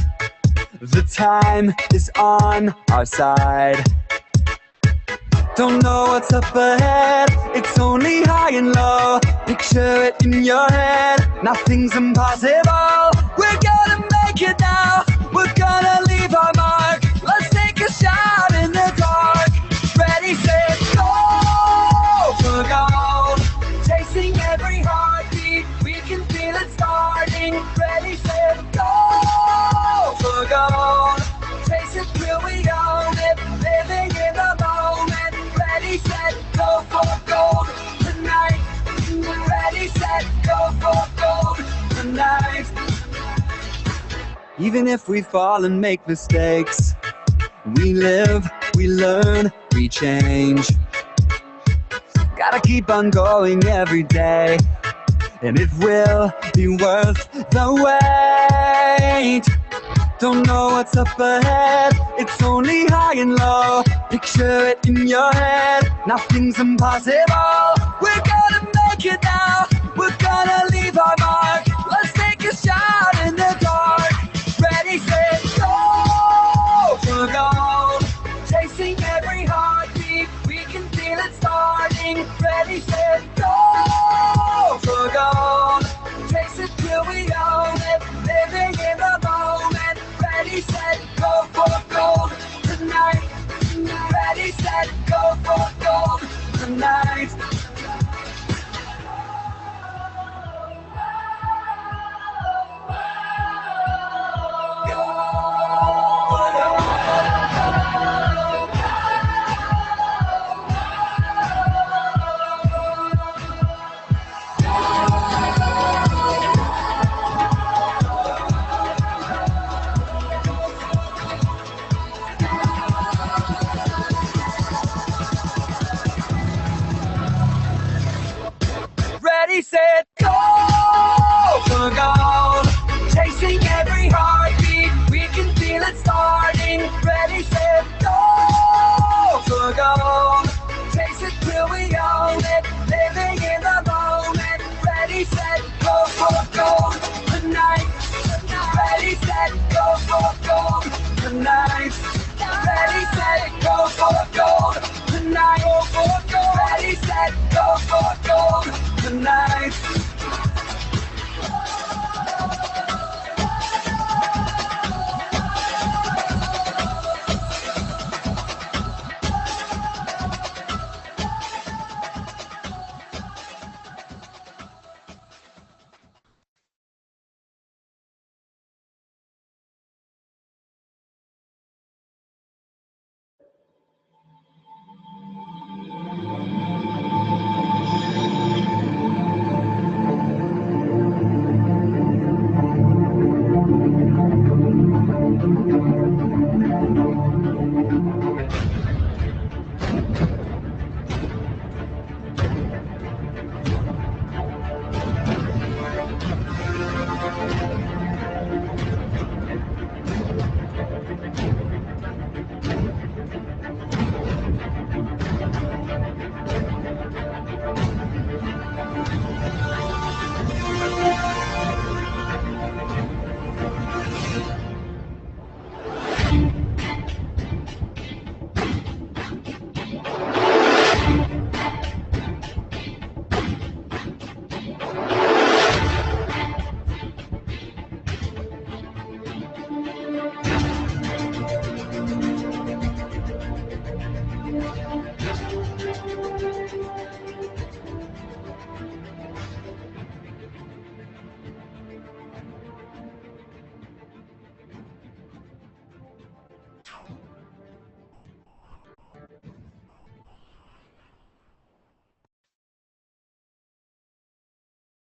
The time is on our side. Don't know what's up ahead, it's only high and low. Picture it in your head, nothing's impossible. We're gonna make it now, we're gonna leave our mark. Let's take a shot in the dark. Ready, set, go for gold. Chasing every heartbeat, we can feel it starting. Ready, set, go for gold. Chase it till we own it, living in the moment. Ready, set, go for gold tonight. Ready, set, go for gold tonight. Even if we fall and make mistakes, we live, we learn, we change. Gotta keep on going every day, and it will be worth the wait. Don't know what's up ahead, it's only high and low. Picture it in your head, nothing's impossible. We're gonna make it now, we're gonna leave our mark. Let's take a shot in the dark. Ready, set, go for gold. Chasing every heartbeat, we can feel it starting. Ready, set, go for gold. Chase it till we own it, living in the moment. Ready, set, go for gold tonight. Ready, set, go for gold tonight. Ready, set, go for gold. Chasing every heartbeat, we can feel it starting. Ready, set, go for gold. Chase it till we own it, living in the moment. Ready, set, go for gold tonight. Ready, set, go for gold tonight. Ready, set, go for gold tonight. Ready, set, go for gold tonight.